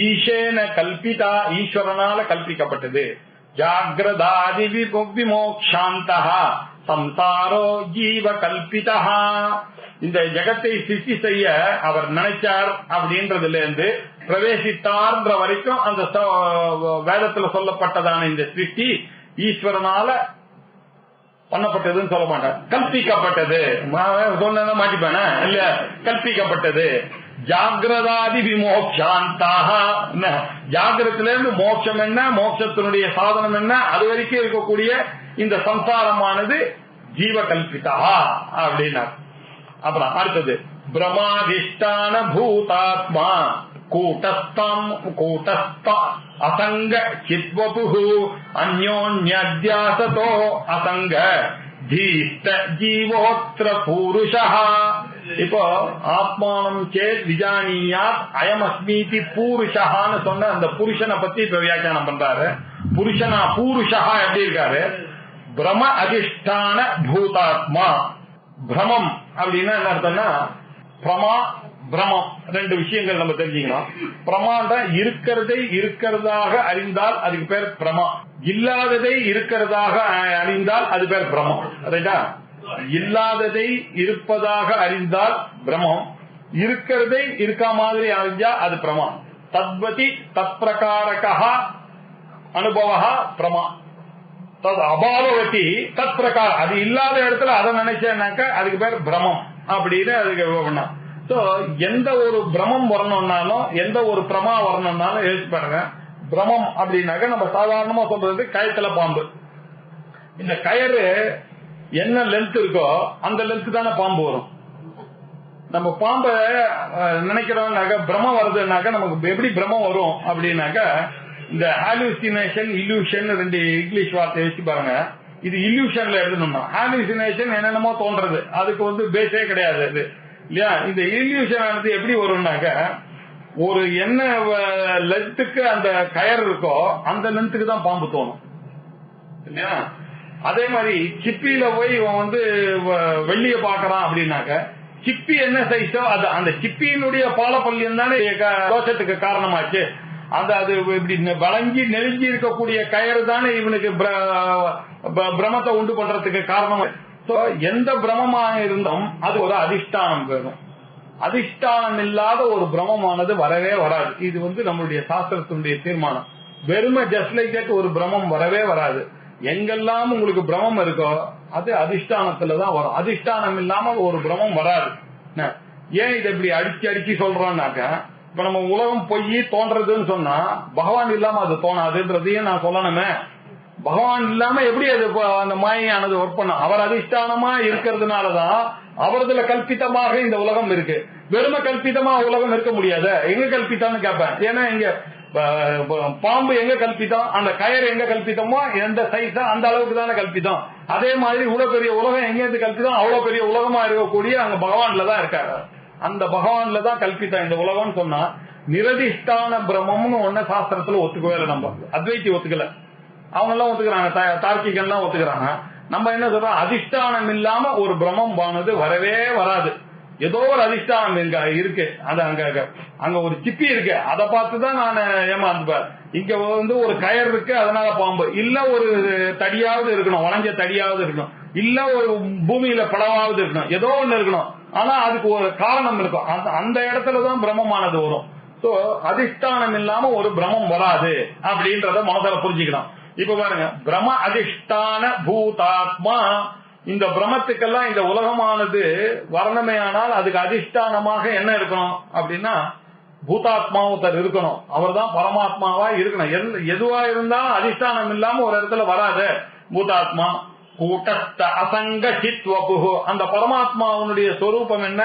ஈஷேன கல்பிதா, ஈஸ்வரனால கல்பிக்கப்பட்டது. ஜாகிரதாதி விமோக்ஷாந்தா சம்சாரோ ஜீவ கல்பிதா. இந்த ஜகத்தை சிருஷ்டி செய்ய அவர் நினைச்சார் அப்படின்றதுல இருந்து பிரவேசித்தார்ன்ற வரைக்கும் அந்த வேதத்துல சொல்லப்பட்டதான இந்த சிருஷ்டி ஈஸ்வரனால பண்ணப்பட்டதுன்னு சொல்ல மாட்டார், கல்பிக்கப்பட்டது. சொன்ன மாட்டிப்பான இல்ல, கல்பிக்கப்பட்டது. ஜாகிரதாதி விமோக்ஷாந்தாக, ஜாகிரத்துல இருந்து மோட்சம் என்ன, மோட்சத்தினுடைய சாதனம் என்ன, அது வரைக்கும் இருக்கக்கூடிய இந்த சம்சாரமானது ஜீவ கல்பிதா அப்படின்னா. அப்புறம் அடுத்தது பிரமாதிஷ்டான பூதாத்மா கூட்டஸ்தம் கூட்டஸ்த அசங்க சித்வபு அந்யோன்யத்யாசதோ அசங்க தீஷ்ட ஜீவோத்ர பூருஷா. இப்போ ஆத்மானம் சேத் விஜானியாத் அயமஸ்மீதி பூருஷான்னு சொன்ன அந்த புருஷனை பத்தி இப்ப வியாக்கியானம் பண்றாரு. புருஷனா பூருஷா எப்படி இருக்காரு, பிரம அதிஷ்டான பூதாத்மா. பிரமம் அப்படின்னா என்ன அர்த்தம்னா, பிரமா பிரமம் ரெண்டு விஷயங்கள் நம்ம தெரிஞ்சுக்கணும். பிரமாண்ட இருக்கிறதை இருக்கிறதாக அறிந்தால் அதுக்கு பேர் பிரமா, இல்லாததை இருக்கிறதாக அறிந்தால் அது பேர் பிரமம். ரைட்டா? இல்லாததை இருப்பதாக அறிந்தால் பிரமம், இருக்கிறதை இருக்க மாதிரி அறிஞ்சா அது பிரமா. தத்வதி தத் பிரகாரகா அனுபவா பிரமா, தத் அபாவவதி தத் பிரகார, அது இல்லாத இடத்துல அதை நினைச்சேன்னாக்க அதுக்கு பேர் பிரமம் அப்படின்னு அதுக்கு. எந்த ஒரு பிரமம் வரணும்னாலும் எந்த ஒரு பிரமா வரணும்னாலும் எழுதி பாருங்க. பிரமம் அப்படின்னாக்க நம்ம சாதாரணமா சொல்றது கயத்துல பாம்பு. இந்த கயறு என்ன லென்த் இருக்கோ அந்த லென்த் தானே பாம்பு வரும். நம்ம பாம்பை நினைக்கிறோம்னாக்க பிரமம் வருதுன்னாக்க நமக்கு எப்படி பிரமம் வரும் அப்படின்னாக்க, இந்த ஹாலுசினேஷன் இல்யூஷன் ரெண்டு இங்கிலீஷ் வார்த்தை வச்சு பாருங்க. இது இல்யூஷன்ல எழுதணும்னா, ஹாலுசினேஷன் என்னென்னமோ தோன்றது, அதுக்கு வந்து பேஸே கிடையாது அது இல்லையா. இந்த இல்யூஷன் ஆனது எப்படி வரும்னாக்க, ஒரு என்ன லென்த்துக்கு அந்த கயர் இருக்கோ அந்த லென்த்துக்கு தான் பாம்பு தோணும் இல்லையா. அதே மாதிரி சிப்பியில போய் இவன் வந்து வெள்ளிய பாக்குறான் அப்படின்னாக்க, சிப்பி என்ன சைஸோ அது அந்த சிப்பியினுடைய பாலப்பள்ளியம் தானே தோஷத்துக்கு காரணமாச்சு. அந்த அது இப்படி வளைஞ்சி நெருங்கி இருக்கக்கூடிய கயிறு தானே இவனுக்கு பிரமத்தை உண்டு பண்றதுக்கு காரணம். எந்த பிரமமாக இருந்தும் அது ஒரு அதிஷ்டானம் வேணும். அதிஷ்டானம் இல்லாத ஒரு பிரமமானது வரவே வராது. இது வந்து நம்மளுடைய சாஸ்திரத்தினுடைய தீர்மானம். வெறுமை ஜஸ்ட் லைக் தட் ஒரு பிரமம் வரவே வராது. எங்கெல்லாம் உங்களுக்கு பிரமம் இருக்கோ அது அதிஷ்டானத்துலதான் வரும். அதிஷ்டானம் இல்லாம ஒரு பிரமம் வராது. ஏன் இதை இப்படி அடிச்சு அடிச்சு சொல்றோம்னாக்க, இப்ப நம்ம உலகம் பொய் தோன்றதுன்னு சொன்னா பகவான் இல்லாம அது தோணாதுன்றதையும் நான் சொல்லணுமே. பகவான் இல்லாம எப்படி அது அந்த மாயானது ஒர்க் பண்ணும்? அவர் அதிஷ்டானமா இருக்கிறதுனாலதான் அவரதுல கல்பித்தமாக இந்த உலகம் இருக்கு. வெறும கல்பித்தமா உலகம் இருக்க முடியாது. எங்க கல்பித்தான்னு கேட்பேன். ஏன்னா இங்க பாம்பு எங்க கல்பித்தம், அந்த கயர் எங்க கல்பித்தமோ எந்த சைஸா அந்த அளவுக்கு தானே கல்பித்தம். அதே மாதிரி இவ்வளவு பெரிய உலகம் எங்க இருந்து கல்பித்தம், அவ்வளவு பெரிய உலகமா இருக்கக்கூடிய அங்க பகவான்ல தான் இருக்காரு. அந்த பகவான்ல தான் கல்பித்தம் இந்த உலகம்னு சொன்னா, நிரதிஷ்டான பிரம்மம்னு ஒன்ன சாஸ்திரத்துல ஒத்துக்கவே இல்லை. நம்ம அத்வைத்தி ஒத்துக்கல, அவங்க எல்லாம் ஒத்துக்கிறாங்க, தார்க்கிகன் எல்லாம் ஒத்துக்கிறாங்க. நம்ம என்ன சொல்றோம், அதிஷ்டானம் இல்லாம ஒரு பிரம்மம் ஆனது வரவே வராது. ஏதோ ஒரு அதிஷ்டானம் இருக்கு. அது அங்க ஒரு சிப்பி இருக்கு, அதை பார்த்துதான் நான் ஏமாந்துப்பேன். இங்க வந்து ஒரு கயர் இருக்கு அதனால பாம்பு இல்ல, ஒரு தடியாவது இருக்கணும், வளைஞ்ச தடியாவது இருக்கணும், இல்ல ஒரு பூமியில பழவாவது இருக்கணும், ஏதோ ஒண்ணு இருக்கணும். ஆனா அதுக்கு ஒரு காரணம் இருக்கும். அந்த இடத்துலதான் பிரம்மமானது வரும். சோ அதிஷ்டானம் இல்லாம ஒரு பிரம்மம் வராது அப்படின்றத மனதில புரிஞ்சுக்கணும். இப்ப பாருங்க, பிரம அதிஷ்டான பூதாத்மா. இந்த பிரமத்துக்கெல்லாம் இந்த உலகமானது வரணுமே ஆனால் அதுக்கு அதிஷ்டானமாக என்ன இருக்கணும் அப்படின்னா பூதாத்மாவும் இருக்கணும். அவர் தான் பரமாத்மாவா இருக்கணும். எதுவா இருந்தாலும் அதிஷ்டானம் இல்லாம ஒரு இடத்துல வராது. பூதாத்மா கூட்டஸ்த அசங்க சித்வபு. அந்த பரமாத்மாவுடைய சொரூபம் என்ன?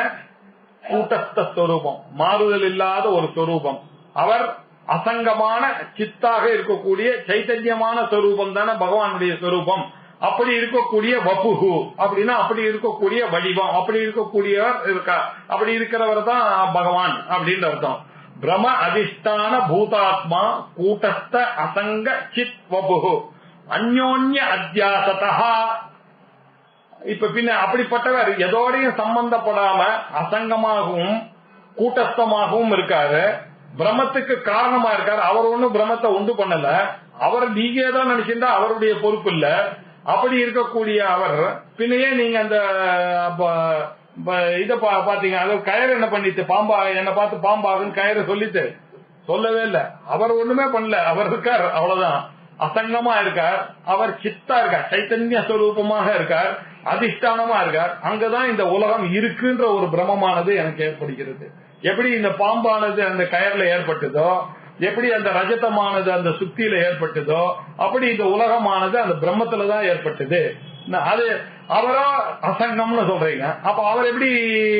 கூட்டஸ்த ஸ்வரூபம், மாறுதல் இல்லாத ஒரு சொரூபம். அவர் அசங்கமான சித்தாக இருக்கக்கூடிய சைத்தன்யமான சொரூபம் தானே பகவானுடைய சொரூபம். அப்படி இருக்கக்கூடிய வபுகு அப்படின்னா அப்படி இருக்கக்கூடிய வடிவம், அப்படி இருக்கக்கூடியவர் இருக்கா, அப்படி இருக்கிறவர் தான் பகவான் அப்படின்னு அர்த்தம். பிரம அதிஷ்டான பூதாத்மா கூட்டஸ்த அசங்க சித் வபு அந்யோன்ய அத்தியாசதா. இப்ப பின்ன அப்படிப்பட்டவர் எதோடையும் சம்பந்தப்படாம அசங்கமாகவும் கூட்டஸ்தமாகவும் இருக்காரு, பிரம்மத்துக்கு காரணமா இருக்காரு. அவர் ஒண்ணும் பிரம்மத்தை உண்டு பண்ணல, அவர் நீங்க தான் நினைச்சிருந்தா அவருடைய பொறுப்பு இல்ல. அப்படி இருக்கக்கூடிய அவர் பின்னையே நீங்க அந்த இத பாத்தீங்க, அது கயிறு என்ன பண்ணிட்டு பாம்பா என்ன பார்த்து பாம்பாகுன்னு கயிறு சொல்லிட்டு சொல்லவே இல்ல. அவர் ஒண்ணுமே பண்ணல, அவர் இருக்கார், அவ்வளவுதான். அசங்கமா இருக்கார், அவர் சித்தா இருக்கார், சைத்தன்ய ஸ்வரூபமாக இருக்கார், அதிஷ்டானமா இருக்கார். அங்கதான் இந்த உலகம் இருக்குன்ற ஒரு பிரமமானது எனக்கு ஏற்படுகிறது. எப்படி இந்த பாம்பானது அந்த கயர்ல ஏற்பட்டதோ, எப்படி அந்த ரஜதமானது அந்த சுத்தியில ஏற்பட்டதோ, அப்படி இந்த உலகமானது அந்த பிரம்மத்துலதான் ஏற்பட்டது. அது அவரா அசங்கம்னு சொல்றீங்க, அப்ப அவர் எப்படி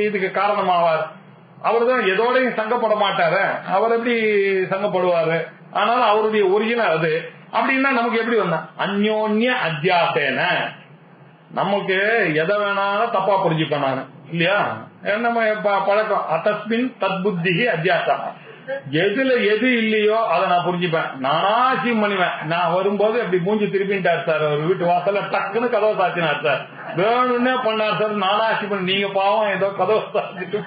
இதுக்கு காரணமாவார்? அவர் தான் எதோடையும் சங்கப்பட மாட்டாரு, அவர் எப்படி சங்கப்படுவாரு? ஆனாலும் அவருடைய ஒரிஜினல் அது. அப்படின்னா நமக்கு எப்படி வந்தா அந்யோன்ய அத்தியாசேன, நமக்கு எதை வேணாலும் தப்பா புரிஞ்சுப்பேன் நானு இல்லையா? நம்ம பழக்கம் அத்தஸ்மின் தத் புத்தி அத்தியாசா, எதுல எது இல்லையோ அதை நான் புரிஞ்சுப்பேன், நானாசி பண்ணுவேன். நான் வரும்போது அப்படி மூஞ்சி திருப்பிட்டார் சார், அவர் வீட்டு வாசல்ல டக்குன்னு கதவை சாத்தினார் சார், வேணும்னே பண்ணார் சார், நானாசி பண்ண. நீங்க பாவம் ஏதோ கதவை சாத்திட்டு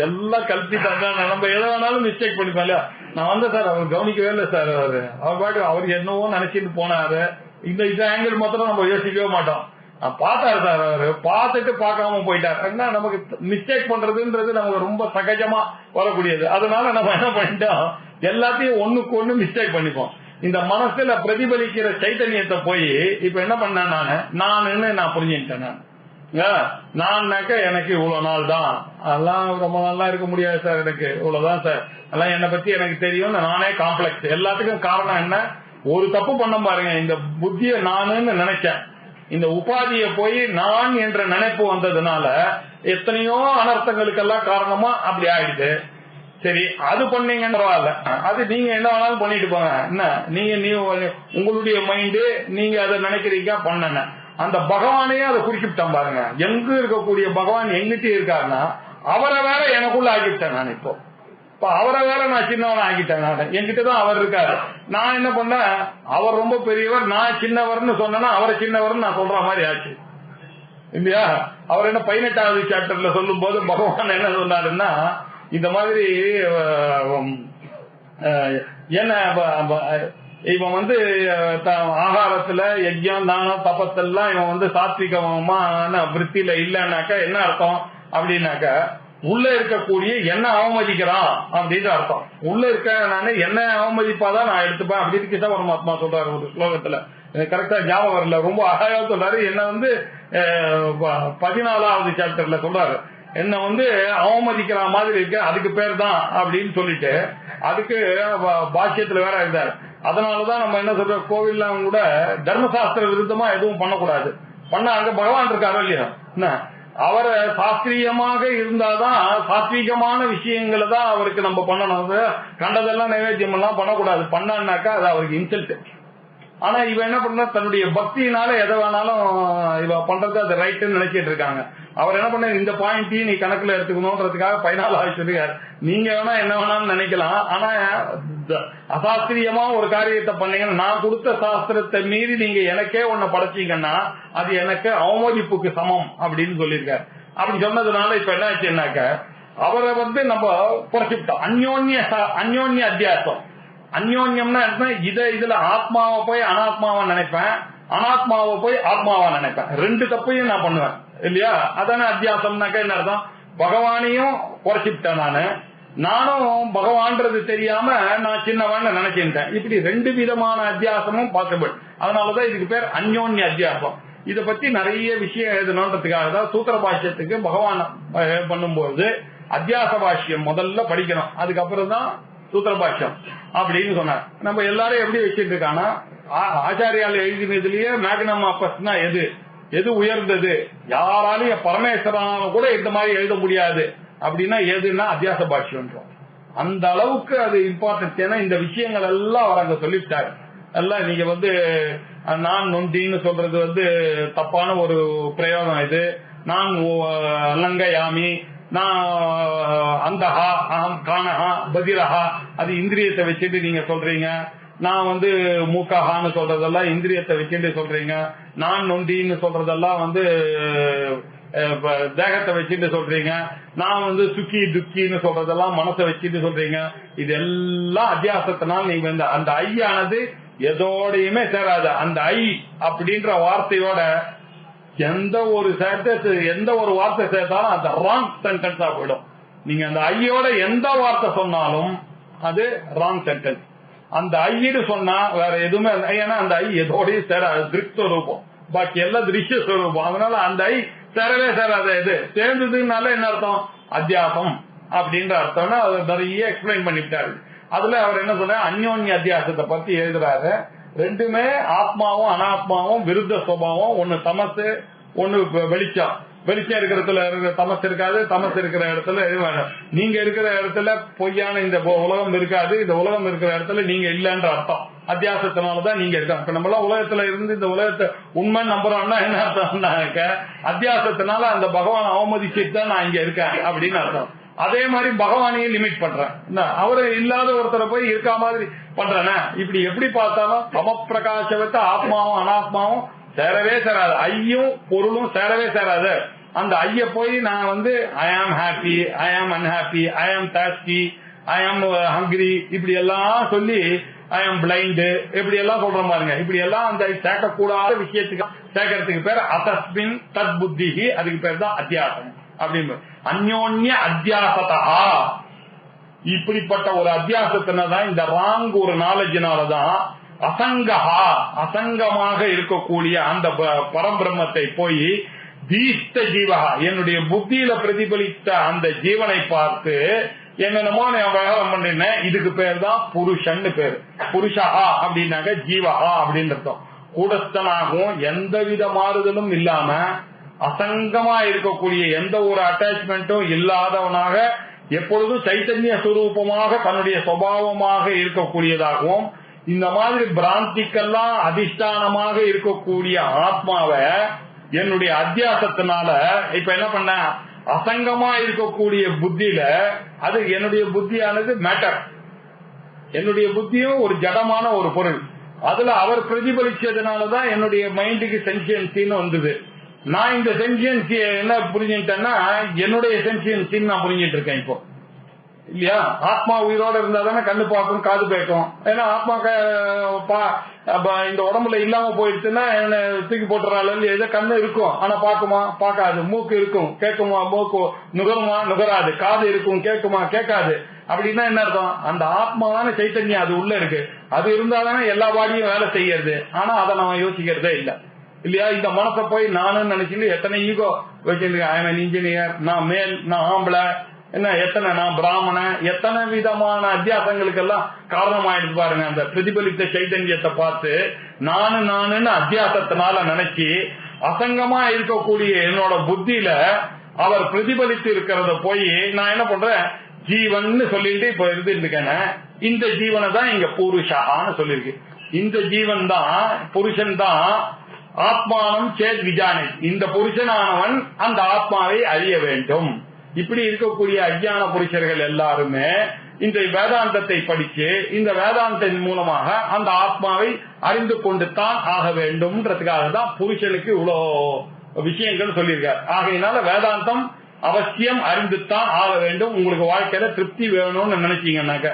எல்லாம் கல்பித்தாங்க, நம்ம எதை வேணாலும் மிஸ்டேக் பண்ணிப்பேன் இல்லையா? நான் வந்தேன் சார், அவர் கவனிக்கவே இல்லை சார், அவர் பாட்டு அவர் என்னவோ நினைச்சிட்டு போனாரு. இந்த ஆங்கிள் மாத்திரம் நம்ம யோசிக்கவே மாட்டோம். பார்த்தாரு சார், அவரு பார்த்துட்டு பார்க்காம போயிட்டார். என்ன நமக்கு மிஸ்டேக் பண்றதுன்றது நமக்கு ரொம்ப சகஜமா வரக்கூடியது. அதனால நம்ம என்ன பண்ணிட்டோம், எல்லாத்தையும் ஒண்ணுக்கு ஒண்ணு மிஸ்டேக் பண்ணிப்போம். இந்த மனசுல பிரதிபலிக்கிற சைத்தன்யத்தை போய் இப்ப என்ன பண்ணேன், நான் புரிஞ்சுட்டேன். நான்னாக்க எனக்கு இவ்வளவு நாள் தான், அதெல்லாம் ரொம்ப நாளா இருக்க முடியாது சார், எனக்கு இவ்வளவுதான் சார், அதெல்லாம் என்னை பத்தி எனக்கு தெரியும், நானே காம்ப்ளெக்ஸ். எல்லாத்துக்கும் காரணம் என்ன, ஒரு தப்பு பண்ண பாருங்க, இந்த புத்திய நானுன்னு நினைச்சேன், இந்த உபாதியை போய் நான் என்ற நினைப்பு வந்ததுனால எத்தனையோ அனர்த்தங்களுக்கெல்லாம் காரணமா அப்படி ஆயிடுது. சரி, அது பண்ணீங்கன்னு பரவாயில்ல, அது நீங்க என்ன வேணாலும் பண்ணிட்டு போங்க. என்ன நீங்க உங்களுடைய மைண்டு, நீங்க அதை நினைக்கிறீங்க பண்ண அந்த பகவானையே அதை குறிப்பிட்டேன் பாருங்க. எங்க இருக்கக்கூடிய பகவான் எங்கிட்டே இருக்காருன்னா அவரை வேற எனக்குள்ள ஆக்கிவிட்டேன் நான். இப்போ அவரை வேற நான் சின்னவன் ஆக்கிட்டேன் நான், என்கிட்டதான் அவர் இருக்காரு. நான் என்ன பண்ணேன், அவர் ரொம்ப பெரியவர், நான் சின்னவர்னு சொன்னா அவரை சின்னவர்னு நான் சொல்ற மாதிரி ஆச்சு இல்லையா? அவர் என்ன 18வது சாப்டர்ல சொல்லும் போது பகவான் என்ன சொன்னாருன்னா, இந்த மாதிரி என்ன இவன் வந்து ஆகாரத்துல யஜ்யம் தானம் தபத்தெல்லாம் இவன் வந்து சாத்விகமான விற்த்தியில இல்லைன்னாக்கா என்ன அர்த்தம் அப்படின்னாக்க, உள்ள இருக்கக்கூடிய என்ன அவமதிக்கிறான் அப்படின்னு அர்த்தம். உள்ள இருக்க நானே என்ன அவமதிப்பாதான் நான் எடுத்துப்பேன் அப்படின்னு கிட்ட பரமாத்மா சொல்றாரு ஒரு ஸ்லோகத்துல. கரெக்டா ஞாபகம் வரல, ரொம்ப அழகா சொல்றாரு. என்ன வந்து 14வது சாப்டர்ல சொல்றாரு, என்ன வந்து அவமதிக்கிற மாதிரி இருக்கு, அதுக்கு பேர் தான் அப்படின்னு சொல்லிட்டு அதுக்கு பாஷ்யத்துல வேற இருந்தாரு. அதனாலதான் நம்ம என்ன சொல்றோம், கோவில்லாம் கூட தர்மசாஸ்திர விருத்தமா எதுவும் பண்ணக்கூடாது. பண்ண அங்க பகவான் இருக்காரோ இல்லையா, என்ன அவரை சாஸ்திரியமாக இருந்தாதான் சாத்வீகமான விஷயங்களை தான் அவருக்கு நம்ம பண்ணணும். கண்டதெல்லாம் நைவேத்தியம் எல்லாம் பண்ணக்கூடாது, பண்ணான்னாக்கா அது அவருக்கு இன்சல்ட். ஆனா இவ என்ன பண்ண, தன்னுடைய பக்தியினால எதை வேணாலும் இவ பண்றது அது ரைட்டுன்னு நினைச்சிட்டு இருக்காங்க. அவர் என்ன பண்ண, இந்த பாயிண்டையும் நீ கணக்குல எடுத்துக்கணும்ன்றதுக்காக 14 சொல்லியாரு. நீங்க வேணா என்ன வேணாலும் நினைக்கலாம், ஆனா அசாஸ்திரியமா ஒரு காரியத்தை பண்ணீங்கன்னா, நான் கொடுத்த சாஸ்திரத்தை மீறி நீங்க எனக்கே ஒன்ன படைச்சீங்கன்னா அது எனக்கு அவமதிப்புக்கு சமம் அப்படின்னு சொல்லியிருக்காரு. அப்படி சொன்னதுனால இப்ப என்ன ஆச்சுன்னாக்க, அவரை வந்து நம்ம குறைச்சிட்டோம். அந்யோன்ய அத்தியாசம். அந்யோன்யம்னா இதுல ஆத்மாவை போய் அனாத்மாவா நினைப்பேன், அனாத்மாவை போய் ஆத்மாவா நினைப்பேன். ரெண்டு தப்பையும் நான் பண்ணுவேன் இல்லையா? அதான அத்தியாசம்னாக்க என்ன அர்த்தம், பகவானையும் குறைச்சிட்டேன் நானும் பகவான்றது தெரியாம நான் சின்னவான்னு நினைச்சிட்டேன். இப்படி ரெண்டு விதமான அத்தியாசமும் பாசிபிள். அதனாலதான் இதுக்கு பேர் அந்யோன்ய அத்தியாசம். இத பத்தி நிறைய விஷயம் எழுதணுன்றதுக்காக தான் சூத்திர பாஷ்யத்துக்கு பகவான் பண்ணும்போது அத்தியாச பாஷ்யம் முதல்ல படிக்கணும், அதுக்கப்புறம் தான் சூத்திர பாஷ்யம் அப்படின்னு சொன்னார். நம்ம எல்லாரும் எப்படி வச்சிட்டு இருக்கானா, ஆச்சாரியால் எழுதினதுலயே மேக்னம் ஆப்பஸ்னா எது உயர்ந்தது, யாராலையும் பரமேஸ்வரனால கூட இந்த மாதிரி எழுத முடியாது அப்படின்னா எதுன்னா அத்தியாச பாஷ்யம். அந்த அளவுக்கு அது இம்பார்ட்டன்ஸ். ஏன்னா இந்த விஷயங்கள் எல்லாம் அவர் அங்க சொல்லிவிட்டாரு. எல்லாம் நீங்க வந்து நான் நொண்டின்னு சொல்றது வந்து தப்பான ஒரு பிரயோகம். இது நான் லங்கயாமி, நான் அந்தஹா அகம் காணஹா பதிரஹா அது இந்திரியத்தை வச்சுட்டு நீங்க சொல்றீங்க. நான் மூக்கஹான்னு சொல்றதெல்லாம் இந்திரியத்தை வச்சுட்டு சொல்றீங்க. நான் நொண்டின்னு சொல்றதெல்லாம் தேகத்தை வச்சுட்டு சொல்றீங்க. நான் சுக்கி துக்கின்னு சொல்றதெல்லாம் மனசை வச்சுட்டு சொல்றீங்க. இதெல்லாம் அத்தியாசத்தினால் நீங்க அந்த ஐயானது எதோடையுமே சேராது. அந்த ஐ அப்படின்ற வார்த்தையோட எந்த ஒரு வார்த்தை சேர்த்தாலும் அந்த ராங் சென்டென்ஸா போயிடும். நீங்க அந்த ஐயோட எந்த வார்த்தை சொன்னாலும் அது ராங் சென்டென்ஸ். அந்த ஐயீடு சொன்னா வேற எதுவுமே, ஏன்னா அந்த ஐ எதோடய சேராது. திருஷ்வரூபம், பாக்கி எல்லாம் திருஷ்ய ஸ்வரூபம். அதனால அந்த ஐ சேரவே சேராது. இது சேர்ந்ததுனால என்ன அர்த்தம்? அத்தியாசம் அப்படின்ற அர்த்தம்னா அதை நிறைய எக்ஸ்பிளைன் பண்ணிவிட்டாரு. அதுல அவர் என்ன சொல்ற, அந்யோன்ய அத்தியாசத்தை பத்தி எழுதுறாரு. ரெண்டுமே ஆத்மாவும் அனாத்மாவும் விருத்த சுபாவம். ஒன்னு தமசு, ஒன்னு வெளிச்சம். வெளிச்சம் இருக்கிற இடத்துல தமசு இருக்காது, தமசு இருக்கிற இடத்துல நீங்க இருக்கிற இடத்துல பொய்யான இந்த உலகம் இருக்காது, இந்த உலகம் இருக்கிற இடத்துல நீங்க இல்லன்ற அர்த்தம். அத்தியாசத்தினாலதான் நீங்க இருக்காங்க. இப்ப நம்ம எல்லாம் உலகத்துல இருந்து இந்த உலகத்தை உண்மை நம்புறோம்னா என்ன அர்த்தம்னாக்க, அத்தியாசத்தினால அந்த பகவான் அவமதிச்சுட்டு தான் நான் இங்க இருக்கேன் அப்படின்னு அர்த்தம். அதே மாதிரி பகவானையும் லிமிட் பண்றேன். அவரு இல்லாத ஒருத்தரை போய் இருக்கா மாதிரி பண்றேன்னா, இப்படி எப்படி பார்த்தாலும் சமப்பிரகாசவத்தை ஆத்மாவும் அனாத்மாவும் சேரவே சேராது. ஐயும் பொருளும் சேரவே சேராது. அந்த ஐய போய் நான் ஐ ஆம் ஹாப்பி, ஐ ஆம் அன்ஹாப்பி, ஐ ஆம் தாஸ்டி, ஐ ஆம் ஹங்கிரி, இப்படி எல்லாம் சொல்லி ஐ ஆம் பிளைண்ட், இப்படி எல்லாம் சொல்ற பாருங்க. இப்படி எல்லாம் அந்த சேர்க்கக்கூடாத விஷயத்துக்கு சேர்க்கறதுக்கு பேர் அசஸ்மின் தத் புத்தி. அதுக்கு பேர் தான் அத்தியாசம் அப்படின்னு. அந்யோன்ய அத்தியாசதா, இப்படிப்பட்ட ஒரு அத்தியாசத்தினதான் இந்த ராங் ஒரு நாலேஜினாலதான் அசங்கஹா, அசங்கமாக இருக்கக்கூடிய அந்த பரம்பிரம்மத்தை போய் தீஷ்ட ஜீவகா, என்னுடைய புத்தியில பிரதிபலித்த அந்த ஜீவனை பார்த்து என்னென்னமோ நான் விவகாரம் பண்ணினேன். இதுக்கு பேர் தான் புருஷன் பேரு. புருஷஹா அப்படின்னாக்க ஜீவஹா அப்படின்னு அர்த்தம். கூடஸ்தனாகவும் எந்தவித மாறுதலும் இல்லாம அசங்கமா இருக்கக்கூடிய எந்த ஒரு அட்டாச்மெண்ட்டும் இல்லாதவனாக எப்பொழுதும் சைத்தன்ய சுரூபமாக தன்னுடைய சுபாவமாக இருக்கக்கூடியதாகவும் இந்த மாதிரி பிராந்திக்கெல்லாம் அதிஷ்டானமாக இருக்கக்கூடிய ஆத்மாவை என்னுடைய அத்தியாசத்தினால இப்ப என்ன பண்ண, அசங்கமா இருக்கக்கூடிய புத்தியில, அது என்னுடைய புத்தியானது மேட்டர், என்னுடைய புத்தியும் ஒரு ஜடமான ஒரு பொருள். அதுல அவர் பிரதிபலிச்சதுனாலதான் என்னுடைய மைண்டுக்கு சென்சியன்சின்னு வந்தது. நான் இந்த சென்சியன்சியை என்ன புரிஞ்சுட்டேன்னா, என்னுடைய சென்சியன்சின்னு நான் புரிஞ்சிட்டு இருக்கேன் இப்போ, இல்லையா? ஆத்மா உயிரோட இருந்தா தானே கண்ணு பார்க்கும், காது கேட்கும். ஏன்னா ஆத்மா இந்த உடம்புல இல்லாம போயிடுச்சுன்னா என்ன தூக்கி போட்டுறாள். ஏதோ கண்ணு இருக்கும் ஆனா பாக்குமா, பார்க்காது. மூக்கு இருக்கும், கேட்குமா, மூக்கு நுகருமா, நுகராது. காது இருக்கும், கேட்குமா, கேட்காது. அப்படின்னா என்ன அர்த்தம்? அந்த ஆத்மாவான சைத்தன்யம் அது உள்ள இருக்கு. அது இருந்தாதானே எல்லா பாடியும் வேலை செய்யறது. ஆனா அதை நம்ம யோசிக்கிறதே இல்லை, இல்லையா? இந்த மனசை போய் நானும் நினைச்சுட்டு எத்தனை ஈகோ வச்சிருக்கேன். ஐ எம் இன்ஜினியர், நான் மேல், நான் ஆம்பளை, என்ன எத்தனை நான் பிராமணன், எத்தனை விதமான அத்தியாசங்களுக்கெல்லாம் காரணமாயிடுச்சு பாருங்க. அந்த பிரதிபலித்த சைதன்யத்தை பார்த்து நானுன்னு அத்தியாசத்தினால நினைச்சு அசங்கமா இருக்கக்கூடிய என்னோட புத்தியில அவர் பிரதிபலித்து இருக்கிறத போய் நான் என்ன பண்றேன், ஜீவன் சொல்லிட்டு இப்ப இருந்துருக்கேன். இந்த ஜீவனை தான் இங்க புருஷான்னு சொல்லிருக்கு. இந்த ஜீவன் தான், புருஷன் தான். ஆத்மானம் சேத் விஜானி, இந்த புருஷனானவன் அந்த ஆத்மாவை அறிய வேண்டும். இப்படி இருக்கக்கூடிய அஞ்ஞான புருஷர்கள் எல்லாருமே இந்த வேதாந்தத்தை படிச்சு இந்த வேதாந்தத்தின் மூலமாக அந்த ஆத்மாவை அறிந்து கொண்டு தான் ஆக வேண்டும்ன்றதுக்காக தான் புருஷனுக்கு இவ்வளவு விஷயங்கள் சொல்லியிருக்காரு. ஆகையினால வேதாந்தம் அவசியம் அறிந்துத்தான் ஆக வேண்டும். உங்களுக்கு வாழ்க்கையில திருப்தி வேணும்னு நினைச்சீங்கன்னாக்க.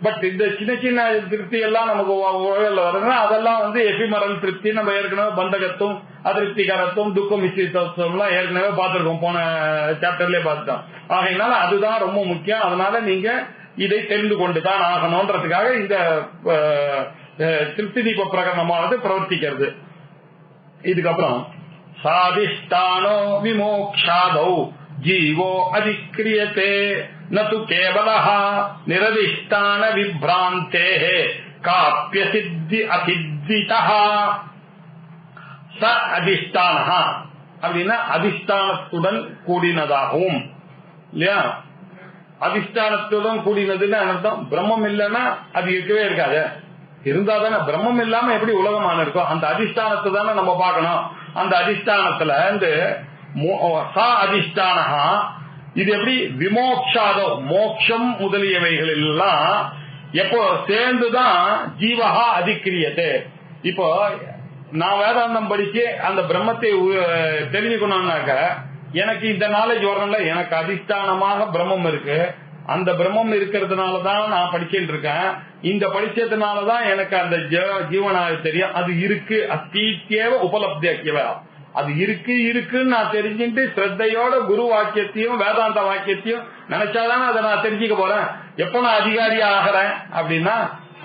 பட் இந்த சின்ன சின்ன திருப்தி எல்லாம் நமக்கு வருதுன்னா அதெல்லாம் எபிமரல் திருப்தி. நம்ம ஏற்கனவே பந்தகத்தும் அதிருப்திகரத்தும் துக்கம் மிஸ்ரித்தம் எல்லாம் ஏற்கனவே பார்த்திருக்கோம், போன சாப்டர்லயே பார்த்துட்டோம். ஆகையினால அதுதான் ரொம்ப முக்கியம். அதனால நீங்க இதை தெரிந்து கொண்டுதான் ஆகணும்ன்றதுக்காக இந்த திருப்தி தீப பிரகரணமானது பிரவர்த்திக்கிறது. இதுக்கப்புறம் சாதிஷ்டானோ விமோக்ஷாதௌ ஜீவோ அதிக்ரியதே நது கேவலஹ நிரதிஷ்டான விப்ராந்தே காப்ய சித்தி அசித்திதஹ. ச அதிஷ்டானஹ அப்படின்னா அதிஷ்டானத்துடன் கூடினதாகவும், இல்லையா? அதிஷ்டானத்துடன் கூடினதுன்னு அர்த்தம். பிரம்மம் இல்லைன்னா அது இருக்கவே இருக்காது. இருந்தா தானே, பிரம்மம் இல்லாம எப்படி உலகமான இருக்கும்? அந்த அதிஷ்டானத்தை தானே நம்ம பார்க்கணும். அந்த அதிஷ்டானத்துல ச அதிஷ்டானஹா இது எப்படி விமோக்ஷாதோ மோட்சம் முதலியவைகள் எல்லாம் எப்போ சேர்ந்துதான் ஜீவஹா அதிக்கிரியதே. இப்போ நான் வேதாந்தம் படிச்சு அந்த பிரம்மத்தை தெரிஞ்சுக்கணும்னாக்க எனக்கு இந்த நாலேஜ் வரணும்ல. எனக்கு அதிஷ்டானமாக பிரம்மம் இருக்கு, அந்த பிரம்மம் இருக்கிறதுனாலதான் நான் படிச்சுட்டு இருக்கேன். இந்த படிச்சதுனாலதான் எனக்கு அந்த ஜீவனாக தெரியும். அது இருக்கு அத்தீத்தியவ உபலப்தியவ, அது இருக்குன்னு நான் தெரிஞ்சுட்டு ஸ்ரத்தையோட குரு வாக்கியத்தையும் வேதாந்த வாக்கியத்தையும் நினைச்சாதானே அதை நான் தெரிஞ்சுக்க போறேன். எப்ப நான் அதிகாரி ஆகிறேன் அப்படின்னா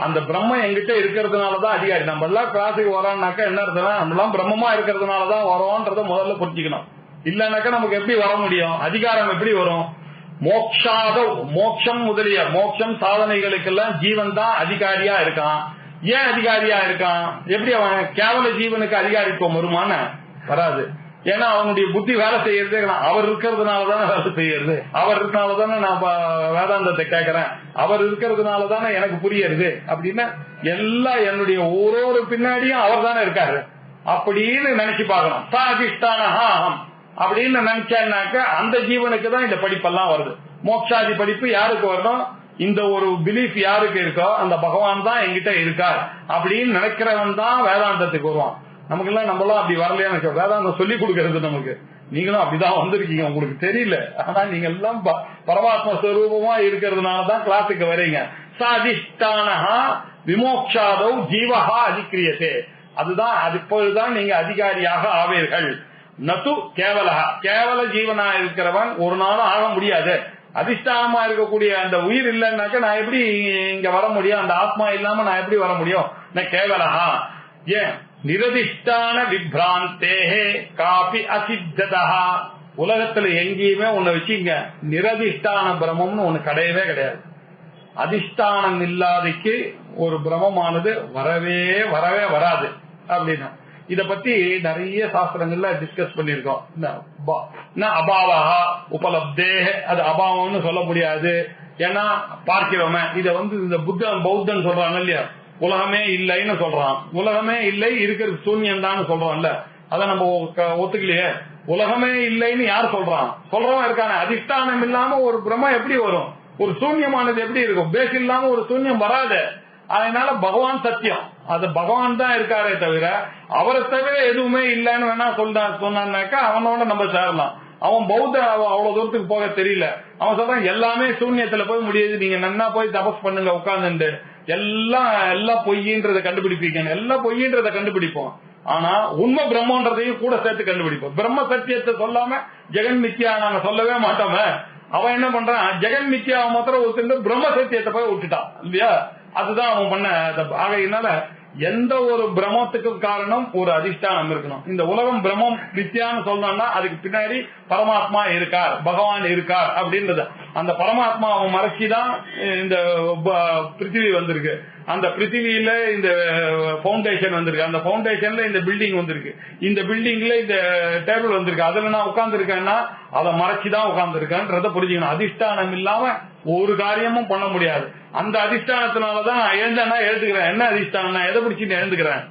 அந்த பிரம்மம் எங்கிட்ட இருக்கிறதுனாலதான் அதிகாரி. நம்ம எல்லாம் கிளாஸுக்கு வரோம்னாக்கா என்ன அர்த்தம், நம்ம எல்லாம் பிரம்மமா இருக்கிறதுனாலதான் வரோன்றத முதல்ல புரிஞ்சுக்கணும். இல்லன்னாக்கா நமக்கு எப்படி வர முடியும், அதிகாரம் எப்படி வரும்? மோக்ஷாத மோட்சம் முதலிய மோட்சம் சாதனைகளுக்கெல்லாம் ஜீவன் தான் அதிகாரியா இருக்கான். ஏன் அதிகாரியா இருக்கான்? எப்படி அவன் கேவல ஜீவனுக்கு அதிகாரித்துவம் வருமான வராது. ஏன்னா அவனுடைய புத்தி வேலை செய்யறதே அவர் இருக்கிறதுனாலதானே வேலை செய்யறது. அவர் இருக்கிறதுனாலதானே நான் வேதாந்தத்தை கேட்கறேன், அவர் இருக்கிறதுனாலதானே எனக்கு புரியுது. அப்படின்னா எல்லாம் என்னுடைய ஒரு பின்னாடியும் அவர் தானே இருக்காரு அப்படின்னு நினைச்சு பார்க்கணும். சாதிஷ்டானஹாம் அப்படின்னு நினைச்சாக்க அந்த ஜீவனுக்கு தான் இந்த படிப்பெல்லாம் வருது. மோட்சாதி படிப்பு யாருக்கு வரணும்? இந்த ஒரு பிலீஃப் யாருக்கு இருக்கோ அந்த பகவான் தான் என்கிட்ட இருக்கார் அப்படின்னு நினைக்கிறவன் தான் வேதாந்தத்துக்கு வருவான். நமக்கு எல்லாம் நம்மளாம் அப்படி வரலையான்னு வேதாந்தம் சொல்லி கொடுக்கறது நமக்கு. நீங்களும் அப்படிதான் வந்திருக்கீங்க, உங்களுக்கு தெரியல. ஆனா நீங்க எல்லாம் பரமாத்ம ஸ்வரூபமா இருக்கிறதுனாலதான் கிளாஸுக்கு வரீங்க. சாதிஷ்டானஹா விமோக்ஷாதௌ ஜீவஹா அதிக்கிரியதே. அதுதான் இப்பொழுதுதான் நீங்க அதிகாரியாக ஆவீர்கள். நது கேவலஹா, கேவல ஜீவனா இருக்கிறவன் ஒரு நாளும் ஆக முடியாது. அதிஷ்டானமா இருக்கக்கூடிய அந்த உயிர் இல்லைன்னாக்க நான் எப்படி இங்க வர முடியும்? அந்த ஆத்மா இல்லாம நான் எப்படி வர முடியும்? கேவலஹா ஏன் நிரதிஷ்டான விப்ராந்தேஹே காபி அசித்ததா. உலகத்துல எங்கேயுமே உன்னை வச்சுங்க நிரதிஷ்டான பிரம்மம்னு ஒண்ணு கிடையவே கிடையாது. அதிஷ்டானம் இல்லாதைக்கு ஒரு பிரம்மமானது வரவே வராது அப்படின்னா இத பத்தி நிறைய சாஸ்திரங்கள்ல டிஸ்கஸ் பண்ணிருக்கோம். அபாவா உபலப்தே, அது அபாவம்னு சொல்ல முடியாது. ஏன்னா பார்க்கிறோமே இத இந்த பௌத்தன் சொல்றாங்க இல்லையா, உலகமே இல்லைன்னு சொல்றான். உலகமே இல்லை, இருக்கிறது சூன்யம் தான் சொல்றான்ல, அத நம்ம ஒத்துக்கலையே. உலகமே இல்லைன்னு யார் சொல்றான்? சொல்றவன் இருக்கானே. அதிஷ்டானம் இல்லாம ஒரு பிரம்மம் எப்படி வரும்? ஒரு சூன்யமானது எப்படி இருக்கும்? பேஸ் இல்லாம ஒரு சூன்யம் வராது. அதனால பகவான் சத்தியம், அது பகவான் தான் இருக்காரே தவிர அவரை தவிர எதுவுமே இல்லைன்னு வேணா சொன்னாக்கா அவனோட நம்ம சேரலாம். அவன் பௌத்த அவ்வளவு தூரத்துக்கு போக தெரியல. அவன் சொல்றான் எல்லாமே சூன்யத்துல போய் முடியுது, நீங்க நன்னா போய் தபஸ் பண்ணுங்க உட்கார்ந்து, எல்லாம் பொய்ன்றதை கண்டுபிடிப்பீங்க. எல்லாம் பொய்ன்றதை கண்டுபிடிப்போம். ஆனா உண்மை பிரம்மன்றதையும் கூட சேர்த்து கண்டுபிடிப்போம். பிரம்ம சத்தியத்தை சொல்லாம ஜெகன் மித்யா நாங்க சொல்லவே மாட்டோமே. அவன் என்ன பண்றான், ஜெகன் மித்யாவை மாத்திரம் ஒருத்தர் பிரம்ம சத்தியத்தை போய் விட்டுட்டான் இல்லையா. அதுதான் அவன் பண்ண. ஆகையினால எந்த ஒரு பிரம்மத்துக்கு காரணம் ஒரு அதிஷ்டானம் இருக்கணும். இந்த உலகம் பிரம்மம் வித்யான்னு சொல்லணும்னா அதுக்கு பின்னாடி பரமாத்மா இருக்கார், பகவான் இருக்கார் அப்படின்றது. அந்த பரமாத்மாவை மறைச்சிதான் இந்த பிருத்திவி வந்திருக்கு. அந்த பிருத்திவியில இந்த பவுண்டேஷன் வந்திருக்கு. அந்த பவுண்டேஷன்ல இந்த பில்டிங் வந்திருக்கு. இந்த பில்டிங்ல இந்த டேபிள் வந்திருக்கு. அதுல நான் உட்கார்ந்து இருக்கேன்னா அதை மறைச்சுதான் உட்கார்ந்து இருக்கேன்றத புரிஞ்சுக்கணும். அதிஷ்டானம் இல்லாம ஒரு காரியமும் பண்ண முடியாது. அந்த அதிஷ்டானத்தினாலதான் நான் எழுந்தேன்னா எழுதுக்கிறேன். என்ன அதிஷ்டானம்? நான் எதை பிடிச்சிட்டு எழுந்துக்கிறேன்?